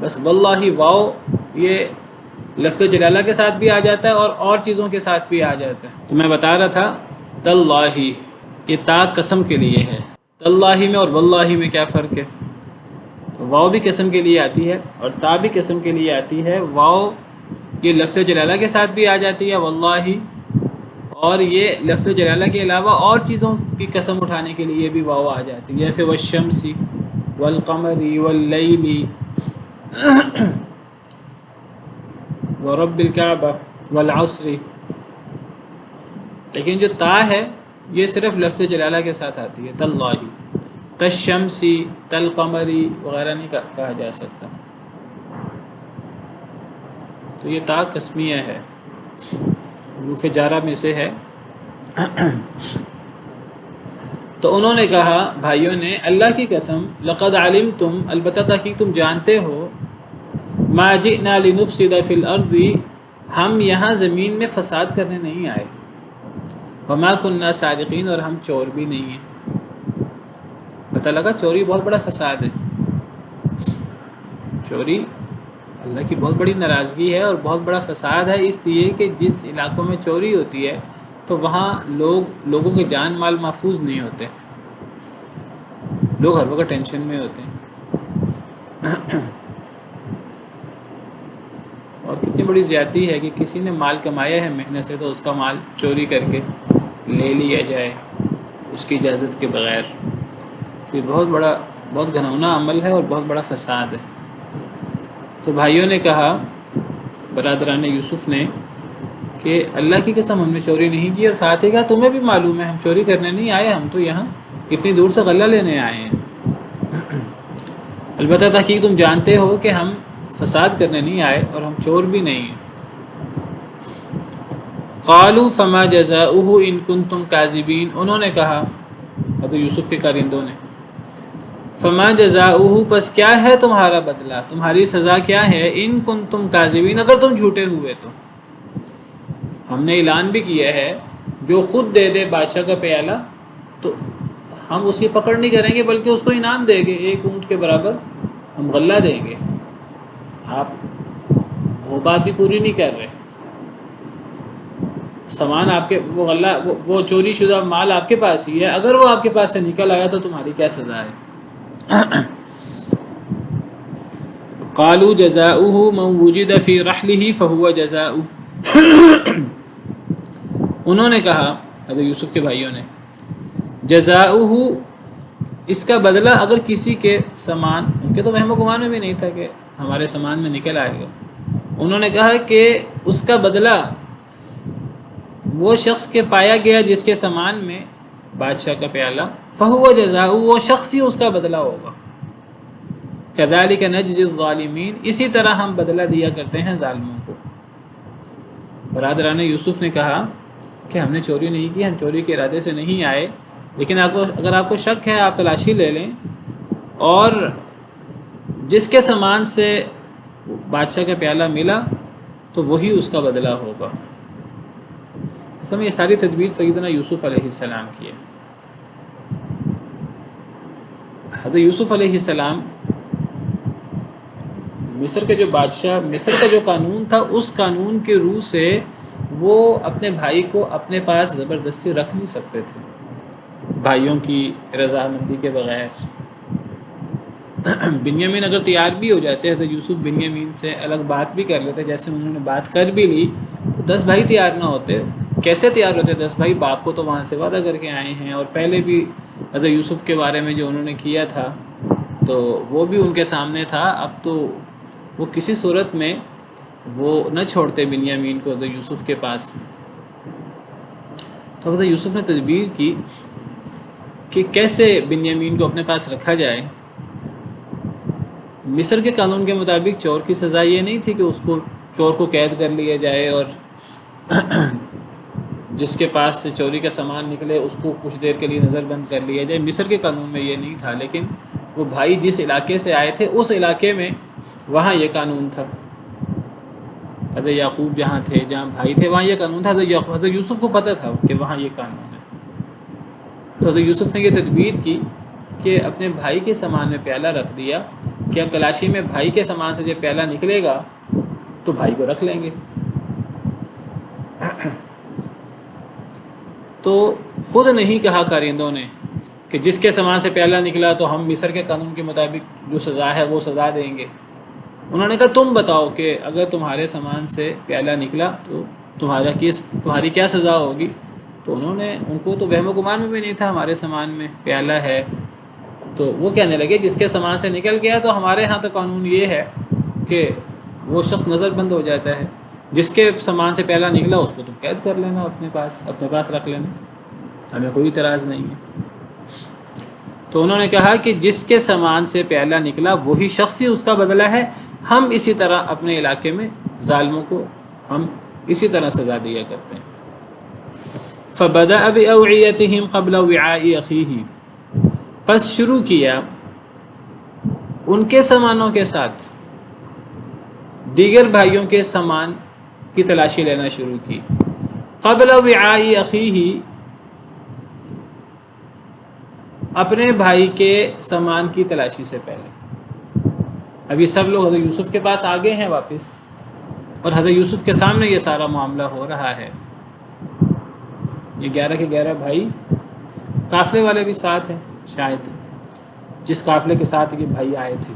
بس واللہ واو یہ لفظ جلالہ کے ساتھ بھی آ جاتا ہے اور چیزوں کے ساتھ بھی آ جاتا ہے۔ تو میں بتا رہا تھا تاللہ یہ تا قسم کے لیے ہے، تاللہ میں اور واللہ میں کیا فرق ہے؟ واو بھی قسم کے لیے آتی ہے اور تا بھی قسم کے لیے آتی ہے۔ واو یہ لفظ جلالہ کے ساتھ بھی آ جاتی ہے واللہ، اور یہ لفظ جلالہ کے علاوہ اور چیزوں کی قسم اٹھانے کے لیے بھی واو آ جاتی ہے، جیسے والشمس والقمر واللیل ورب الکعبہ والعصر۔ لیکن جو تا ہے یہ صرف لفظ جلالہ کے ساتھ آتی ہے، تاللہ، تالشمسی، تالقمری وغیرہ نہیں کہا جا سکتا۔ تو یہ تا قسمیہ ہے، حروف جارہ میں سے ہے۔ تو انہوں نے کہا بھائیوں نے، اللہ کی قسم، لقد علمتم، البتہ تحقیق تم جانتے ہو، ما جئنا لنفسد فی الارض، ہم یہاں زمین میں فساد کرنے نہیں آئے، وما كنا سارقین، اور ہم چور بھی نہیں ہیں۔ پتہ لگا چوری بہت بڑا فساد ہے، چوری اللہ کی بہت بڑی ناراضگی ہے اور بہت بڑا فساد ہے، اس لیے کہ جس علاقوں میں چوری ہوتی ہے تو وہاں لوگوں کے جان مال محفوظ نہیں ہوتے، لوگ ہر وقت ٹینشن میں ہوتے ہیں۔ اور کتنی بڑی زیادتی ہے کہ کسی نے مال کمایا ہے محنت سے تو اس کا مال چوری کر کے لے لیا جائے اس کی اجازت کے بغیر۔ تو یہ بہت گھنونا عمل ہے اور بہت بڑا فساد ہے۔ تو بھائیوں نے کہا، برادران یوسف نے، کہ اللہ کی قسم ہم نے چوری نہیں کی، اور ساتھ ہی کہا تمہیں بھی معلوم ہے ہم چوری کرنے نہیں آئے، ہم تو یہاں اتنی دور سے غلہ لینے آئے ہیں۔ البتہ تحقیق تم جانتے ہو کہ ہم فساد کرنے نہیں آئے اور ہم چور بھی نہیں ہیں۔ قالوا فما جزاؤہ ان کنتم کاذبین، انہوں نے کہا، حضرت یوسف کے کارندوں نے، فما جزاؤہ، پس کیا ہے تمہارا بدلہ، تمہاری سزا کیا ہے، ان کنتم کاذبین، اگر تم جھوٹے ہوئے تو۔ ہم نے اعلان بھی کیا ہے جو خود دے دے بادشاہ کا پیالہ تو ہم اس کی پکڑ نہیں کریں گے بلکہ اس کو انعام دیں گے، 1 اونٹ کے برابر ہم غلہ دیں گے۔ آپ وہ بات بھی پوری نہیں کر رہے، سامان آپ کے، وہ غلہ، وہ چوری شدہ مال آپ کے پاس ہی ہے، اگر وہ آپ کے پاس سے نکل آیا تو تمہاری کیا سزا ہے؟ قالوا جزاؤہ من وجد فی رحلہ فہو جزاؤہ، انہوں نے کہا، حضرت یوسف کے بھائیوں نے، جزاؤہ، اس کا بدلہ اگر کسی کے سامان، ان کے تو وہم و گمان میں بھی نہیں تھا کہ ہمارے سامان میں نکل آئے گا، انہوں نے کہا کہ اس کا بدلہ وہ شخص کے پایا گیا جس کے سامان میں بادشاہ کا پیالہ، فہو جزاؤہ، وہ شخص ہی اس کا بدلہ ہوگا۔ کذالک نجزی الظالمین، اسی طرح ہم بدلہ دیا کرتے ہیں ظالموں کو۔ برادران یوسف نے کہا کہ ہم نے چوری نہیں کی، ہم چوری کے ارادے سے نہیں آئے، لیکن اگر آپ کو شک ہے آپ تلاشی لے لیں، اور جس کے سامان سے بادشاہ کا پیالہ ملا تو وہی اس کا بدلہ ہوگا۔ اصل میں یہ ساری تدبیر سیدنا یوسف علیہ السلام کی ہے۔ حضرت یوسف علیہ السلام مصر کے جو بادشاہ، مصر کا جو قانون تھا، اس قانون کے روح سے وہ اپنے بھائی کو اپنے پاس زبردستی رکھ نہیں سکتے تھے، بھائیوں کی رضامندی کے بغیر۔ بنیامین اگر تیار بھی ہو جاتے تو یوسف بنیامین سے الگ بات بھی کر لیتے، جیسے انہوں نے بات کر بھی لی تو 10 بھائی تیار نہ ہوتے۔ کیسے تیار ہوتے 10 بھائی؟ باپ کو تو وہاں سے وعدہ کر کے آئے ہیں، اور پہلے بھی حضرت یوسف کے بارے میں جو انہوں نے کیا تھا تو وہ بھی ان کے سامنے تھا۔ اب تو وہ کسی صورت میں وہ نہ چھوڑتے بنیامین کو حضرت یوسف کے پاس۔ تو حضرت یوسف نے تدبیر کی کہ کیسے بنیامین کو اپنے پاس رکھا جائے۔ مصر کے قانون کے مطابق چور کی سزا یہ نہیں تھی کہ اس کو، چور کو قید کر لیا جائے اور جس کے پاس سے چوری کا سامان نکلے اس کو کچھ دیر کے لیے نظر بند کر لیا جائے۔ مصر کے قانون میں یہ نہیں تھا، لیکن وہ بھائی جس علاقے سے آئے تھے اس علاقے میں وہاں یہ قانون تھا۔ حضرت یعقوب جہاں تھے، جہاں بھائی تھے، وہاں یہ قانون تھا۔ حضرت یوسف کو پتہ تھا کہ وہاں یہ قانون ہے، تو حضرت یوسف نے یہ تدبیر کی کہ اپنے بھائی کے سامان میں پیالہ رکھ دیا کہ اب تلاشی میں بھائی کے سامان سے جب پیالہ نکلے گا تو بھائی کو رکھ لیں گے۔ تو خود نہیں کہا کارندوں نے کہ جس کے سامان سے پیالہ نکلا تو ہم مصر کے قانون کے مطابق جو سزا ہے وہ سزا دیں گے۔ انہوں نے کہا تم بتاؤ کہ اگر تمہارے سامان سے پیالہ نکلا تو تمہاری کیا سزا ہوگی؟ تو ان کو تو وہم و گمان میں بھی نہیں تھا ہمارے سامان میں پیالہ ہے۔ تو وہ کہنے لگے جس کے سامان سے نکل گیا تو ہمارے ہاں تو قانون یہ ہے کہ وہ شخص نظر بند ہو جاتا ہے، جس کے سامان سے پیالہ نکلا اس کو تم قید کر لینا، اپنے پاس رکھ لینا، ہمیں کوئی اعتراض نہیں ہے۔ تو انہوں نے کہا کہ جس کے سامان سے پیالہ نکلا وہی شخص ہی اس کا بدلہ ہے، ہم اسی طرح اپنے علاقے میں ظالموں کو ہم اسی طرح سزا دیا کرتے ہیں۔ فبدأ بأوعيتهم قبل وعاء أخيه، پس شروع کیا ان کے سامانوں کے ساتھ دیگر بھائیوں کے سامان کی تلاشی لینا شروع کی۔ قبل وعاء أخيه، اپنے بھائی کے سامان کی تلاشی سے پہلے۔ اب یہ سب لوگ حضرت یوسف کے پاس آگے ہیں واپس، اور حضرت یوسف کے سامنے یہ سارا معاملہ ہو رہا ہے۔ یہ 11 کے 11 بھائی، قافلے والے بھی ساتھ ہیں شاید، جس قافلے کے ساتھ یہ بھائی آئے تھے۔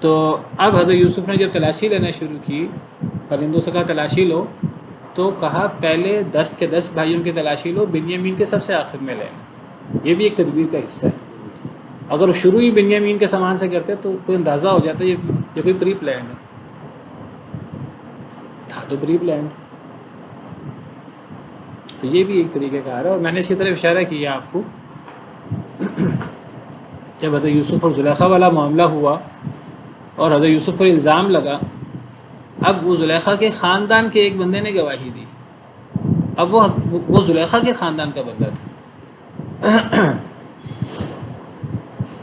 تو اب حضرت یوسف نے جب تلاشی لینا شروع کی، پرندوں سے کہا تلاشی لو، تو کہا پہلے 10 کے 10 بھائیوں کی تلاشی لو، بنیامین کے سب سے آخر میں لینا۔ یہ بھی ایک تدبیر کا حصہ ہے. اگر شروع ہی بنیامین کے سامان سے کرتے تو کوئی اندازہ ہو جاتا یہ کوئی پری پلانڈ ہے. تھا تو پری پلانڈ. تو یہ بھی ایک طریقہ کار ہے. اور میں نے اس کی طرف اشارہ کیا آپ کو جب حضرت یوسف اور زلیخا والا معاملہ ہوا اور حضرت یوسف پر الزام لگا، اب وہ زلیخا کے خاندان کے ایک بندے نے گواہی دی. اب وہ زلیخا کے خاندان کا بندہ تھا.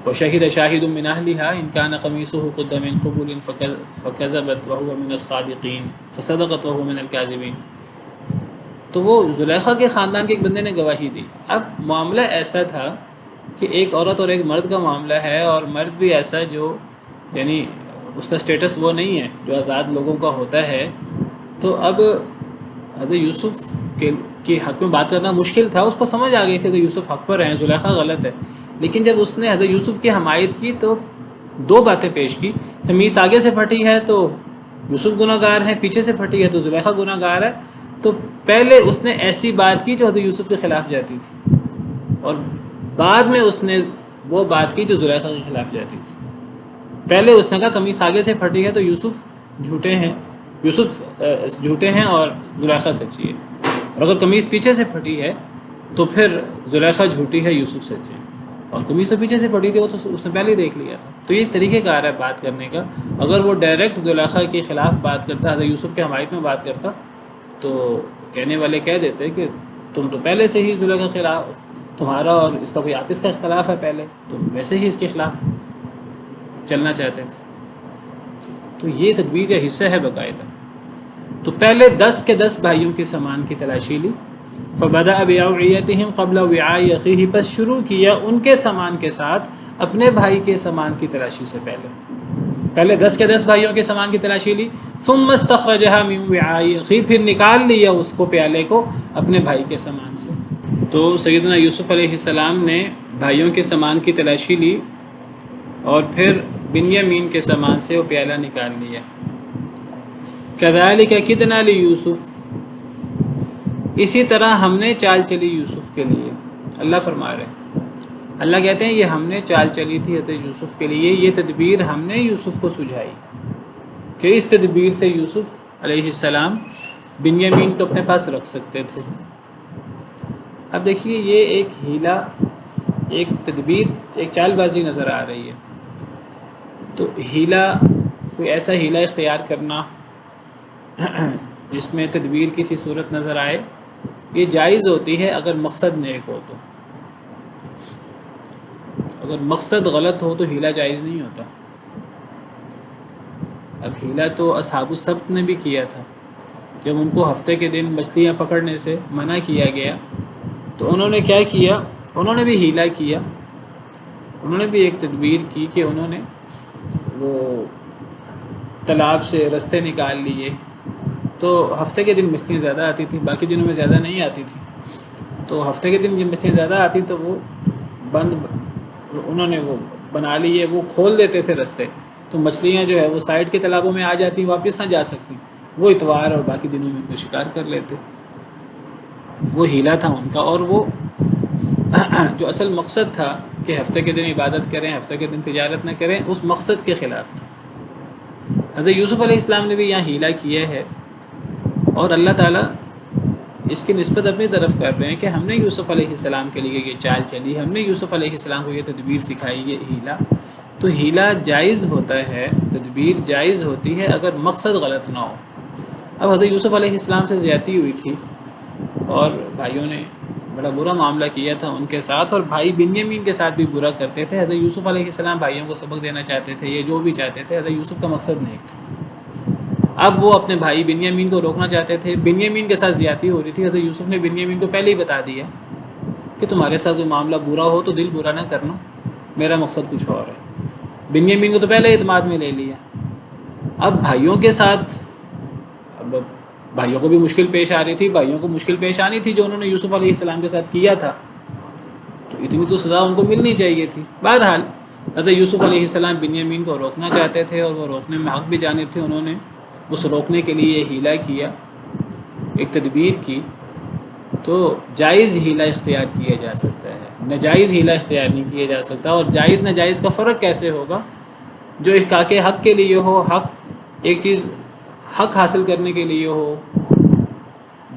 وشهد شاهد من أهلها إن كان قميصه قد من قبل فكذبت وهو من الصادقين فصدقت وهو من الكاذبين. تو وہ زلیخا کے خاندان کے ایک بندے نے گواہی دی. اب معاملہ ایسا تھا کہ ایک عورت اور ایک مرد کا معاملہ ہے، اور مرد بھی ایسا جو یعنی اس کا سٹیٹس وہ نہیں ہے جو آزاد لوگوں کا ہوتا ہے. تو اب حضرت یوسف کے حق میں بات کرنا مشکل تھا. اس کو سمجھ آ گئی تھی حضرت یوسف حق پر ہیں، زلیخا غلط ہے. لیکن جب اس نے حضرت یوسف کی حمایت کی تو دو باتیں پیش کی. قمیص آگے سے پھٹی ہے تو یوسف گناہ گار ہیں، پیچھے سے پھٹی ہے تو زلیخا گناہ گار ہے. تو پہلے اس نے ایسی بات کی جو حضرت یوسف کے خلاف جاتی تھی، اور بعد میں اس نے وہ بات کی جو زلیخا کے خلاف جاتی تھی. پہلے اس نے کہا قمیص آگے سے پھٹی ہے تو یوسف جھوٹے ہیں اور زلیخا سچی ہے. اور اگر قمیص پیچھے سے پھٹی ہے تو پھر زلیخا جھوٹی ہے، یوسف سچے. اور قمیص سے پیچھے سے پھٹی تھی وہ تو اس نے پہلے ہی دیکھ لیا تھا. تو یہ ایک طریقہ کار ہے بات کرنے کا. اگر وہ ڈائریکٹ زلیخا کے خلاف بات کرتا، حضرت یوسف کے حمایت میں بات کرتا، تو کہنے والے کہہ دیتے کہ تم تو پہلے سے ہی زلیخا کے خلاف، تمہارا اور اس کا کوئی آپس کا اختلاف ہے، پہلے تم ویسے ہی اس کے خلاف چلنا چاہتے تھے. تو یہ تدبیر کا حصہ ہے باقاعدہ. تو پہلے 10 کے 10 بھائیوں کے سامان کی تلاشی لی. فبدأ بأوعيتهم قبل وعاء أخيه، پس شروع کیا ان کے سامان کے ساتھ اپنے بھائی کے سامان کی تلاشی سے پہلے 10 کے 10 بھائیوں کے سامان کی تلاشی لی. ثم استخرجها من وعاء أخيه، پھر نکال لیا اس کو، پیالے کو، اپنے بھائی کے سامان سے. تو سیدنا یوسف علیہ السلام نے بھائیوں کے سامان کی تلاشی لی اور پھر بنیامین کے سامان سے وہ پیالہ نکال لیا. كذلك كدنا ليوسف، اسی طرح ہم نے چال چلی یوسف کے لیے. اللہ فرما رہے ہیں، اللہ کہتے ہیں یہ ہم نے چال چلی تھی حضرت یوسف کے لیے. یہ تدبیر ہم نے یوسف کو سجھائی کہ اس تدبیر سے یوسف علیہ السلام بنیامین کو اپنے پاس رکھ سکتے تھے. اب دیکھیے یہ ایک ہیلا، ایک تدبیر، ایک چال بازی نظر آ رہی ہے. تو ہیلا، کوئی ایسا ہیلا اختیار کرنا جس میں تدبیر کسی صورت نظر آئے، یہ جائز ہوتی ہے اگر مقصد نیک ہو. تو اگر مقصد غلط ہو تو ہیلا جائز نہیں ہوتا. اب ہیلا تو اصحاب السبت نے بھی کیا تھا. جب ان کو ہفتے کے دن مچھلیاں پکڑنے سے منع کیا گیا تو انہوں نے کیا کیا؟ انہوں نے بھی ہیلا کیا. انہوں نے بھی ایک تدبیر کی کہ انہوں نے وہ تالاب سے رستے نکال لیے. تو ہفتے کے دن مچھلیاں زیادہ آتی تھیں، باقی دنوں میں زیادہ نہیں آتی تھیں. تو ہفتے کے دن جب مچھلیاں زیادہ آتی تو وہ انہوں نے وہ بنا لیے، وہ کھول دیتے تھے رستے. تو مچھلیاں جو ہے وہ سائڈ کے تالابوں میں آ جاتی، واپس نہ جا سکتی. وہ اتوار اور باقی دنوں میں ان کو شکار کر لیتے. وہ ہیلا تھا ان کا. اور وہ جو اصل مقصد تھا کہ ہفتے کے دن عبادت کریں، ہفتے کے دن تجارت نہ کریں، اس مقصد کے خلاف تھا. حضرت یوسف علیہ السلام نے بھی یہاں ہیلا کیا ہے، اور اللہ تعالیٰ اس کی نسبت اپنی طرف کر رہے ہیں کہ ہم نے یوسف علیہ السلام کے لیے یہ چال چلی، ہم نے یوسف علیہ السلام کو یہ تدبیر سکھائی، یہ ہیلا. تو ہیلا جائز ہوتا ہے، تدبیر جائز ہوتی ہے اگر مقصد غلط نہ ہو. اب حضرت یوسف علیہ السلام سے زیادتی ہوئی تھی اور بھائیوں نے بڑا برا معاملہ کیا تھا ان کے ساتھ، اور بھائی بنیامین کے ساتھ بھی برا کرتے تھے. حضرت یوسف علیہ السلام بھائیوں کو سبق دینا چاہتے تھے، یہ جو بھی چاہتے تھے، حضرت یوسف کا مقصد نہیں تھا. اب وہ اپنے بھائی بنیامین کو روکنا چاہتے تھے. بنیامین کے ساتھ زیادتی ہو رہی تھی. حضرت یوسف نے بنیامین کو پہلے ہی بتا دیا کہ تمہارے ساتھ کوئی معاملہ برا ہو تو دل برا نہ کرنا، میرا مقصد کچھ اور ہے. بنیامین کو تو پہلے اعتماد میں لے لیا. اب بھائیوں کے ساتھ، اب بھائیوں کو بھی مشکل پیش آ رہی تھی، بھائیوں کو مشکل پیش آنی تھی جو انہوں نے یوسف علیہ السلام کے ساتھ کیا تھا. تو اتنی تو سزا ان کو ملنی چاہیے تھی. بہرحال حضرت یوسف علیہ السلام بنیامین کو روکنا چاہتے تھے، اور وہ روکنے میں حق بھی جانب تھے. انہوں نے اس روکنے کے لیے ہیلا کیا، ایک تدبیر کی. تو جائز ہیلا اختیار کیا جا سکتا ہے، ناجائز ہیلا اختیار نہیں کیا جا سکتا۔ اور جائز ناجائز کا فرق کیسے ہوگا؟ جو احقاق حق کے لیے ہو، حق ایک چیز حق حاصل کرنے کے لیے ہو،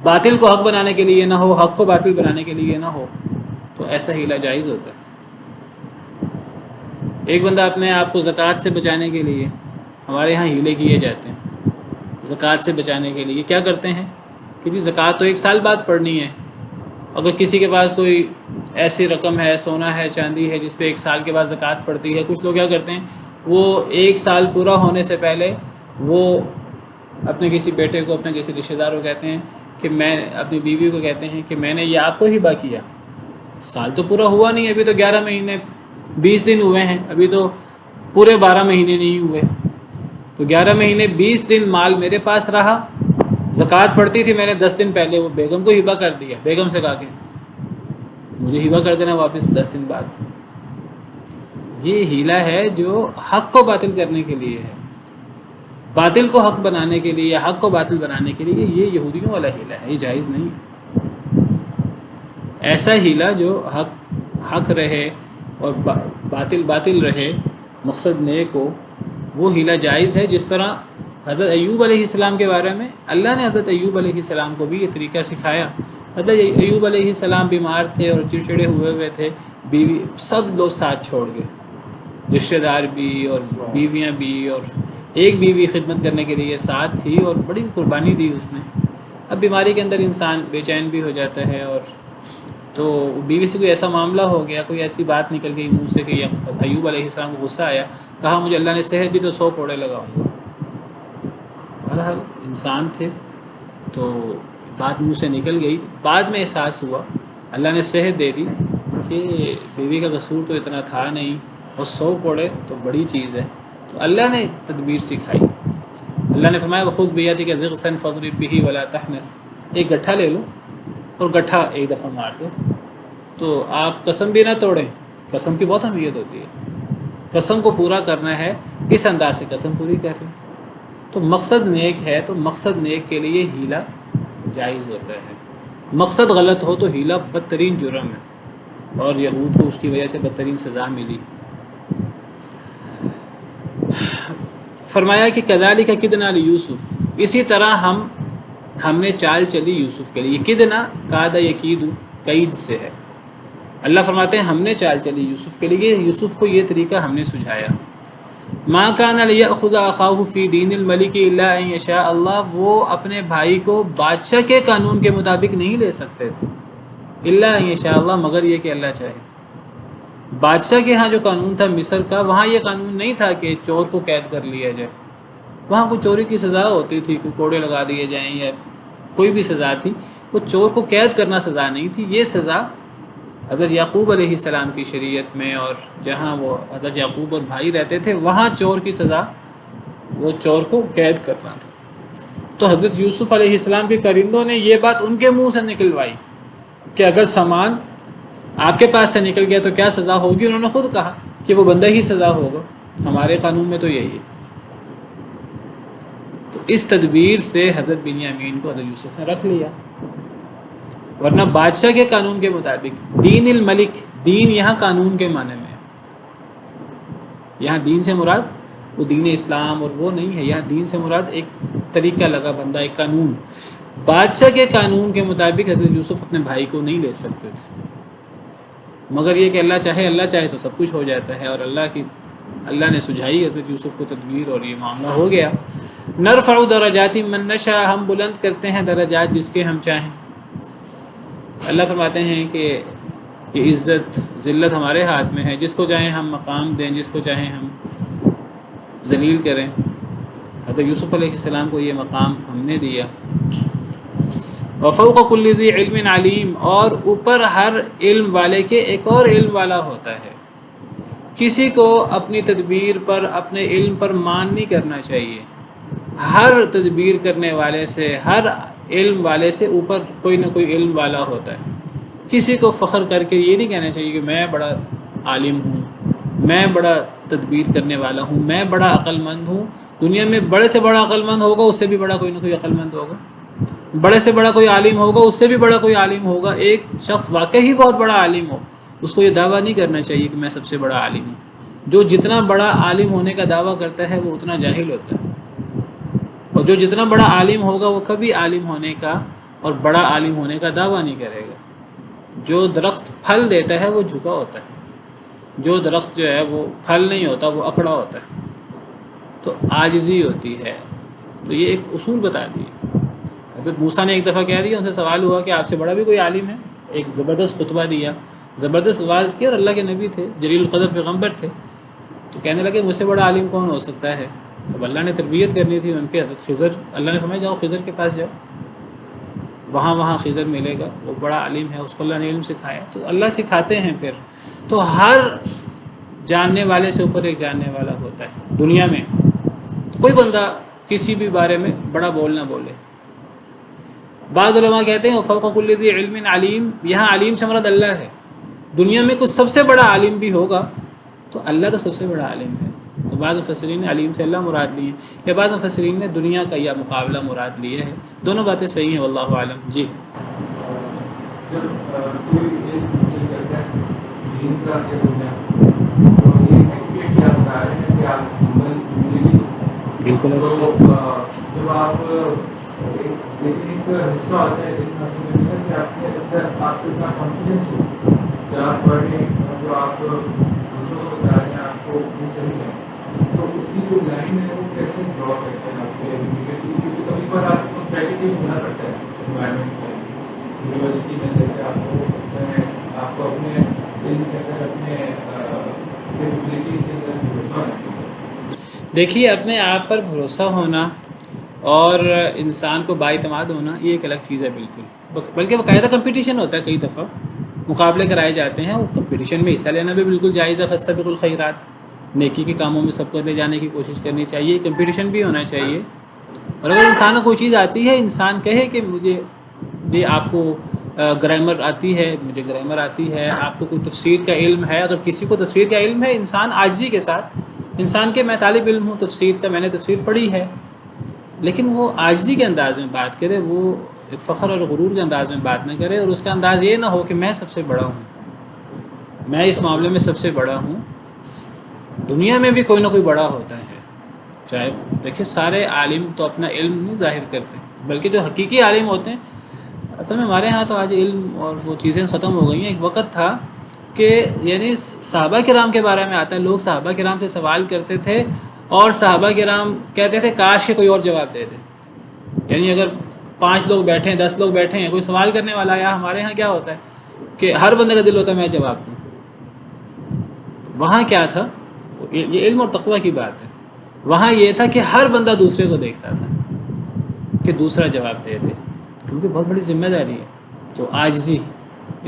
باطل کو حق بنانے کے لیے نہ ہو، حق کو باطل بنانے کے لیے نہ ہو، تو ایسا ہیلا جائز ہوتا ہے۔ ایک بندہ اپنے آپ کو زکوٰۃ سے بچانے کے لیے، ہمارے ہاں ہیلے کیے جاتے ہیں زکوٰۃ سے بچانے کے لیے، کیا کرتے ہیں کہ جی زکوٰۃ تو 1 سال بعد پڑنی ہے، اگر کسی کے پاس کوئی ایسی رقم ہے، سونا ہے، چاندی ہے، جس پہ 1 سال کے بعد زکوٰۃ پڑتی ہے، کچھ لوگ کیا کرتے ہیں، وہ 1 سال پورا ہونے سے پہلے وہ اپنے کسی بیٹے کو، اپنے کسی رشتہ دار کو کہتے ہیں کہ میں اپنی بیوی کو کہتے ہیں کہ میں نے یہ آپ کو ہبہ کیا، سال تو پورا ہوا نہیں، ابھی تو 11 مہینے 20 دن ہوئے ہیں، ابھی تو پورے 12 مہینے نہیں ہوئے، تو 11 مہینے 20 دن مال میرے پاس رہا، زکوٰۃ پڑتی تھی، میں نے 10 دن پہلے وہ بیگم کو ہبہ کر دیا، بیگم سے کہا کہ مجھے ہبہ کر دینا واپس 10 دن بعد۔ یہ ہیلا ہے جو حق کو باطل کرنے کے لیے ہے، باطل کو حق بنانے کے لیے یا حق کو باطل بنانے کے لیے، یہ یہودیوں والا ہیلا ہے، یہ جائز نہیں۔ ایسا ہیلا جو حق رہے اور باطل باطل رہے، مقصد نیک ہو، وہ ہیلا جائز ہے۔ جس طرح حضرت ایوب علیہ السلام کے بارے میں اللہ نے حضرت ایوب علیہ السلام کو بھی یہ طریقہ سکھایا۔ حضرت ایوب علیہ السلام بیمار تھے اور چڑچڑے ہوئے تھے، بیوی سب لوگ ساتھ چھوڑ گئے، رشتہ دار بھی اور بیویاں بھی، اور ایک بیوی خدمت کرنے کے لیے ساتھ تھی اور بڑی قربانی دی اس نے۔ اب بیماری کے اندر انسان بے چین بھی ہو جاتا ہے، اور تو بیوی سے کوئی ایسا معاملہ ہو گیا، کوئی ایسی بات نکل گئی منہ سے کہ ایوب علیہ السلام کو غصہ آیا، کہا مجھے اللہ نے صحت دی تو 100 کوڑے لگاؤں گا۔ بہرحال انسان تھے تو بات منہ سے نکل گئی، بعد میں احساس ہوا، اللہ نے صحت دے دی کہ بیوی کا قصور تو اتنا تھا نہیں، اور 100 کوڑے تو بڑی چیز ہے، تو اللہ نے تدبیر سکھائی۔ اللہ نے فرمایا وَخُذْ بِيَدِكَ ضِغْثًا فَاضْرِب بِهِ وَلَا تَحْنَثْ، ایک گٹھا لے لو اور گٹھا ایک دفعہ مار دو، تو آپ قسم بھی نہ توڑیں، قسم کی بہت اہمیت ہوتی ہے، قسم کو پورا کرنا ہے، اس انداز سے قسم پوری کر لیں۔ تو مقصد نیک ہے تو مقصد نیک کے لیے ہیلا جائز ہوتا ہے، مقصد غلط ہو تو ہیلا بدترین جرم ہے، اور یہود کو اس کی وجہ سے بدترین سزا ملی۔ فرمایا کہ کذالک کدنا لیوسف، اسی طرح ہم نے چال چلی یوسف کے لیے، کدنا کاد یکید قید سے ہے۔ اللہ فرماتے ہیں ہم نے چال چلی یوسف کے لیے، یوسف کو یہ طریقہ ہم نے سجھایا۔ ما کان لیأخذ اخاہ فی دین الملک الا ان یشاء اللہ، وہ اپنے بھائی کو بادشاہ کے قانون کے مطابق نہیں لے سکتے تھے، الا ان یشاء اللہ، مگر یہ کہ اللہ چاہے۔ بادشاہ کے ہاں جو قانون تھا مصر کا، وہاں یہ قانون نہیں تھا کہ چور کو قید کر لیا جائے، وہاں کوئی چوری کی سزا ہوتی تھی، کوئی کوڑے لگا دیے جائیں یا کوئی بھی سزا تھی، وہ چور کو قید کرنا سزا نہیں تھی۔ یہ سزا حضرت یعقوب علیہ السلام کی شریعت میں، اور جہاں وہ حضرت یعقوب اور بھائی رہتے تھے، وہاں چور کی سزا وہ چور کو قید کرنا تھا۔ تو حضرت یوسف علیہ السلام کے کرندوں نے یہ بات ان کے منہ سے نکلوائی کہ اگر سامان آپ کے پاس سے نکل گیا تو کیا سزا ہوگی، انہوں نے خود کہا کہ وہ بندہ ہی سزا ہوگا، ہمارے قانون میں تو یہی ہے۔ تو اس تدبیر سے حضرت بنیامین کو حضرت یوسف نے رکھ لیا، ورنہ بادشاہ کے قانون کے مطابق، دین الملک، دین یہاں قانون کے معنی میں ہے، یہاں دین سے مراد وہ دین اسلام اور وہ نہیں ہے، یہاں دین سے مراد ایک طریقہ لگا بندہ، ایک قانون۔ بادشاہ کے قانون کے مطابق حضرت یوسف اپنے بھائی کو نہیں لے سکتے تھے، مگر یہ کہ اللہ چاہے تو سب کچھ ہو جاتا ہے، اور اللہ نے سجھائی حضرت یوسف کو تدبیر، اور یہ معاملہ ہو گیا۔ نرفع درجات من نشاء، ہم بلند کرتے ہیں درجات جس کے ہم چاہیں۔ اللہ فرماتے ہیں کہ یہ عزت ذلت ہمارے ہاتھ میں ہے، جس کو چاہیں ہم مقام دیں، جس کو چاہیں ہم ذلیل کریں۔ حضرت یوسف علیہ السلام کو یہ مقام ہم نے دیا۔ وفوق کل ذی علم علیم، اور اوپر ہر علم والے کے ایک اور علم والا ہوتا ہے۔ کسی کو اپنی تدبیر پر، اپنے علم پر مان نہیں کرنا چاہیے، ہر تدبیر کرنے والے سے، ہر علم والے سے اوپر کوئی نہ کوئی علم والا ہوتا ہے۔ کسی کو فخر کر کے یہ نہیں کہنا چاہیے کہ میں بڑا عالم ہوں، میں بڑا تدبیر کرنے والا ہوں، میں بڑا عقل مند ہوں۔ دنیا میں بڑے سے بڑا عقل مند ہوگا، اس سے بھی بڑا کوئی نہ کوئی عقل مند ہوگا۔ بڑے سے بڑا کوئی عالم ہوگا، اس سے بھی بڑا کوئی عالم ہوگا، ایک شخص واقعی بہت بڑا عالم ہو، اس کو یہ دعویٰ نہیں کرنا چاہیے کہ میں سب سے بڑا عالم ہوں۔ جو جتنا بڑا عالم ہونے کا دعویٰ کرتا ہے وہ اتنا جاہل ہوتا ہے، اور جو جتنا بڑا عالم ہوگا وہ کبھی عالم ہونے کا اور بڑا عالم ہونے کا دعویٰ نہیں کرے گا۔ جو درخت پھل دیتا ہے وہ جھکا ہوتا ہے، جو درخت جو ہے وہ پھل نہیں ہوتا وہ اکڑا ہوتا ہے، تو عاجزی ہوتی ہے۔ تو یہ ایک اصول بتا دیے۔ حضرت موسیٰ نے ایک دفعہ کہہ دیا، ان سے سوال ہوا کہ آپ سے بڑا بھی کوئی عالم ہے؟ ایک زبردست خطبہ دیا، زبردست واعظ کیا، اور اللہ کے نبی تھے، جلیل القدر پیغمبر تھے، تو کہنے لگے مجھ سے بڑا عالم کون ہو سکتا ہے؟ اب اللہ نے تربیت کرنی تھی ان کے، حضرت خضر، اللہ نے فرمایا جاؤ خضر کے پاس جاؤ، وہاں خضر ملے گا، وہ بڑا عالم ہے، اس کو اللہ نے علم سکھایا۔ تو اللہ سکھاتے ہیں پھر، تو ہر جاننے والے سے اوپر ایک جاننے والا ہوتا ہے دنیا میں۔ تو کوئی بندہ کسی بھی بارے میں بڑا بول نہ بولے۔ بعض علماء کہتے ہیں فوق کل ذی علم علیم، یہاں علیم سے مراد اللہ ہے۔ دنیا میں کچھ سب سے بڑا عالم بھی ہوگا تو اللہ تو سب سے بڑا عالم ہے۔ تو بعض مفسرین نے علیم سے اللہ مراد لی ہے، یا بعض مفسرین نے دنیا کا یا مقابلہ مراد لیا ہے۔ دونوں باتیں صحیح ہیں، واللہ عالم۔ جی جب کوئی ایک حاصل کرتا ہے دین کا یا دنیا، تو یہ ہے کہ کیا بتا رہے ہیں کہ آپ زندگی بالکل ایسے تو جب آپ ایک حصہ ہوتا ہے علم حاصل کرنے کا کہ آپ کے اندر آپ کو اتنا کانفیڈینس ہو کہ آپ پڑھ رہے ہیں، جو آپ دوسروں کو بتا رہے ہیں آپ کو وہ صحیح ہے، تو اس کی جو لائن ہے وہ کیسے ڈرا کرتے ہیں آپ کے کیونکہ کبھی بار آپ کو پریکٹس ہونا پڑتا ہے انوائرمنٹ میں، یونیورسٹی میں جیسے آپ کو اپنے علم کے اندر اپنے کیپبلٹیز کے اندر بھروسہ ہونا چاہیے۔ دیکھیے، اپنے آپ پر بھروسہ ہونا اور انسان کو بااعتماد ہونا یہ ایک الگ چیز ہے بالکل، بلکہ باقاعدہ کمپٹیشن ہوتا ہے، کئی دفعہ مقابلے کرائے جاتے ہیں، وہ کمپٹیشن میں حصہ لینا بھی بالکل جائز ہے۔ فاستبقوا الخیرات، نیکی کے کاموں میں سب کو لے جانے کی کوشش کرنی چاہیے، کمپٹیشن بھی ہونا چاہیے۔ اور اگر انسان کو کوئی چیز آتی ہے، انسان کہے کہ مجھے یہ، آپ کو گرامر آتی ہے، مجھے گرامر آتی ہے، آپ کو کوئی تفسیر کا علم ہے، اگر کسی کو تفسیر کا علم ہے، انسان عاجزی کے ساتھ انسان کے میں طالب علم ہوں تفسیر کا، میں نے تفسیر پڑھی ہے، لیکن وہ عاجزی کے انداز میں بات کرے، وہ فخر اور غرور کے انداز میں بات نہ کرے، اور اس کا انداز یہ نہ ہو کہ میں سب سے بڑا ہوں، میں اس معاملے میں سب سے بڑا ہوں۔ دنیا میں بھی کوئی نہ کوئی بڑا ہوتا ہے، چاہے دیکھیں سارے عالم تو اپنا علم نہیں ظاہر کرتے، بلکہ جو حقیقی عالم ہوتے ہیں، اصل میں ہمارے ہاں تو آج علم اور وہ چیزیں ختم ہو گئی ہیں۔ ایک وقت تھا کہ یعنی صحابہ کرام کے بارے میں آتا ہے، لوگ صحابہ کرام سے سوال کرتے تھے اور صحابہ کرام کہتے تھے کاش کہ کوئی اور جواب دے دے۔ یعنی اگر 5 لوگ بیٹھے ہیں، 10 لوگ بیٹھے ہیں، کوئی سوال کرنے والا آیا، ہمارے ہاں کیا ہوتا ہے کہ ہر بندے کا دل ہوتا ہے میں جواب دوں۔ وہاں کیا تھا، یہ علم اور تقویٰ کی بات ہے، وہاں یہ تھا کہ ہر بندہ دوسرے کو دیکھتا تھا کہ دوسرا جواب دے دے، کیونکہ بہت بڑی ذمہ داری ہے۔ تو عاجزی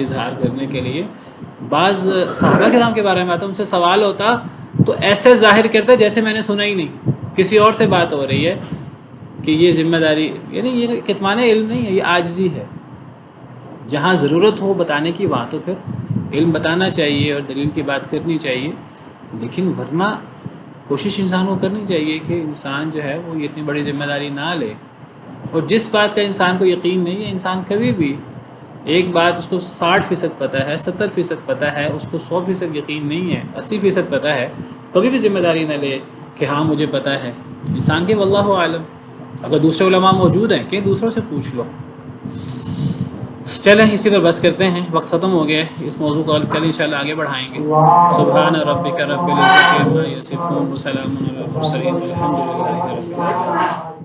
اظہار کرنے کے لیے بعض صحابہ کرام کے بارے میں آتا، ان سے سوال ہوتا تو ایسے ظاہر کرتے جیسے میں نے سنا ہی نہیں، کسی اور سے بات ہو رہی ہے، کہ یہ ذمہ داری، یعنی یہ کتمان علم نہیں ہے، یہ عاجزی ہے۔ جہاں ضرورت ہو بتانے کی وہاں تو پھر علم بتانا چاہیے اور دلیل کی بات کرنی چاہیے، لیکن ورنہ کوشش انسان کو کرنی چاہیے کہ انسان جو ہے وہ یہ اتنی بڑی ذمہ داری نہ لے۔ اور جس بات کا انسان کو یقین نہیں ہے، انسان کبھی بھی ایک بات اس کو 60% پتہ ہے، 70% پتہ ہے، اس کو 100% یقین نہیں ہے، 80% پتہ ہے، کبھی بھی ذمہ داری نہ لے کہ ہاں مجھے پتہ ہے۔ انسان کے واللہ عالم، اگر دوسرے علماء موجود ہیں کہ دوسروں سے پوچھ لو۔ چلیں اسی پر بس کرتے ہیں، وقت ختم ہو گیا ہے، اس موضوع کو کل انشاءاللہ آگے بڑھائیں گے۔ سبحان ربک رب العزت عما یصفون وسلام علی المرسلین والحمد للہ رب العالمین۔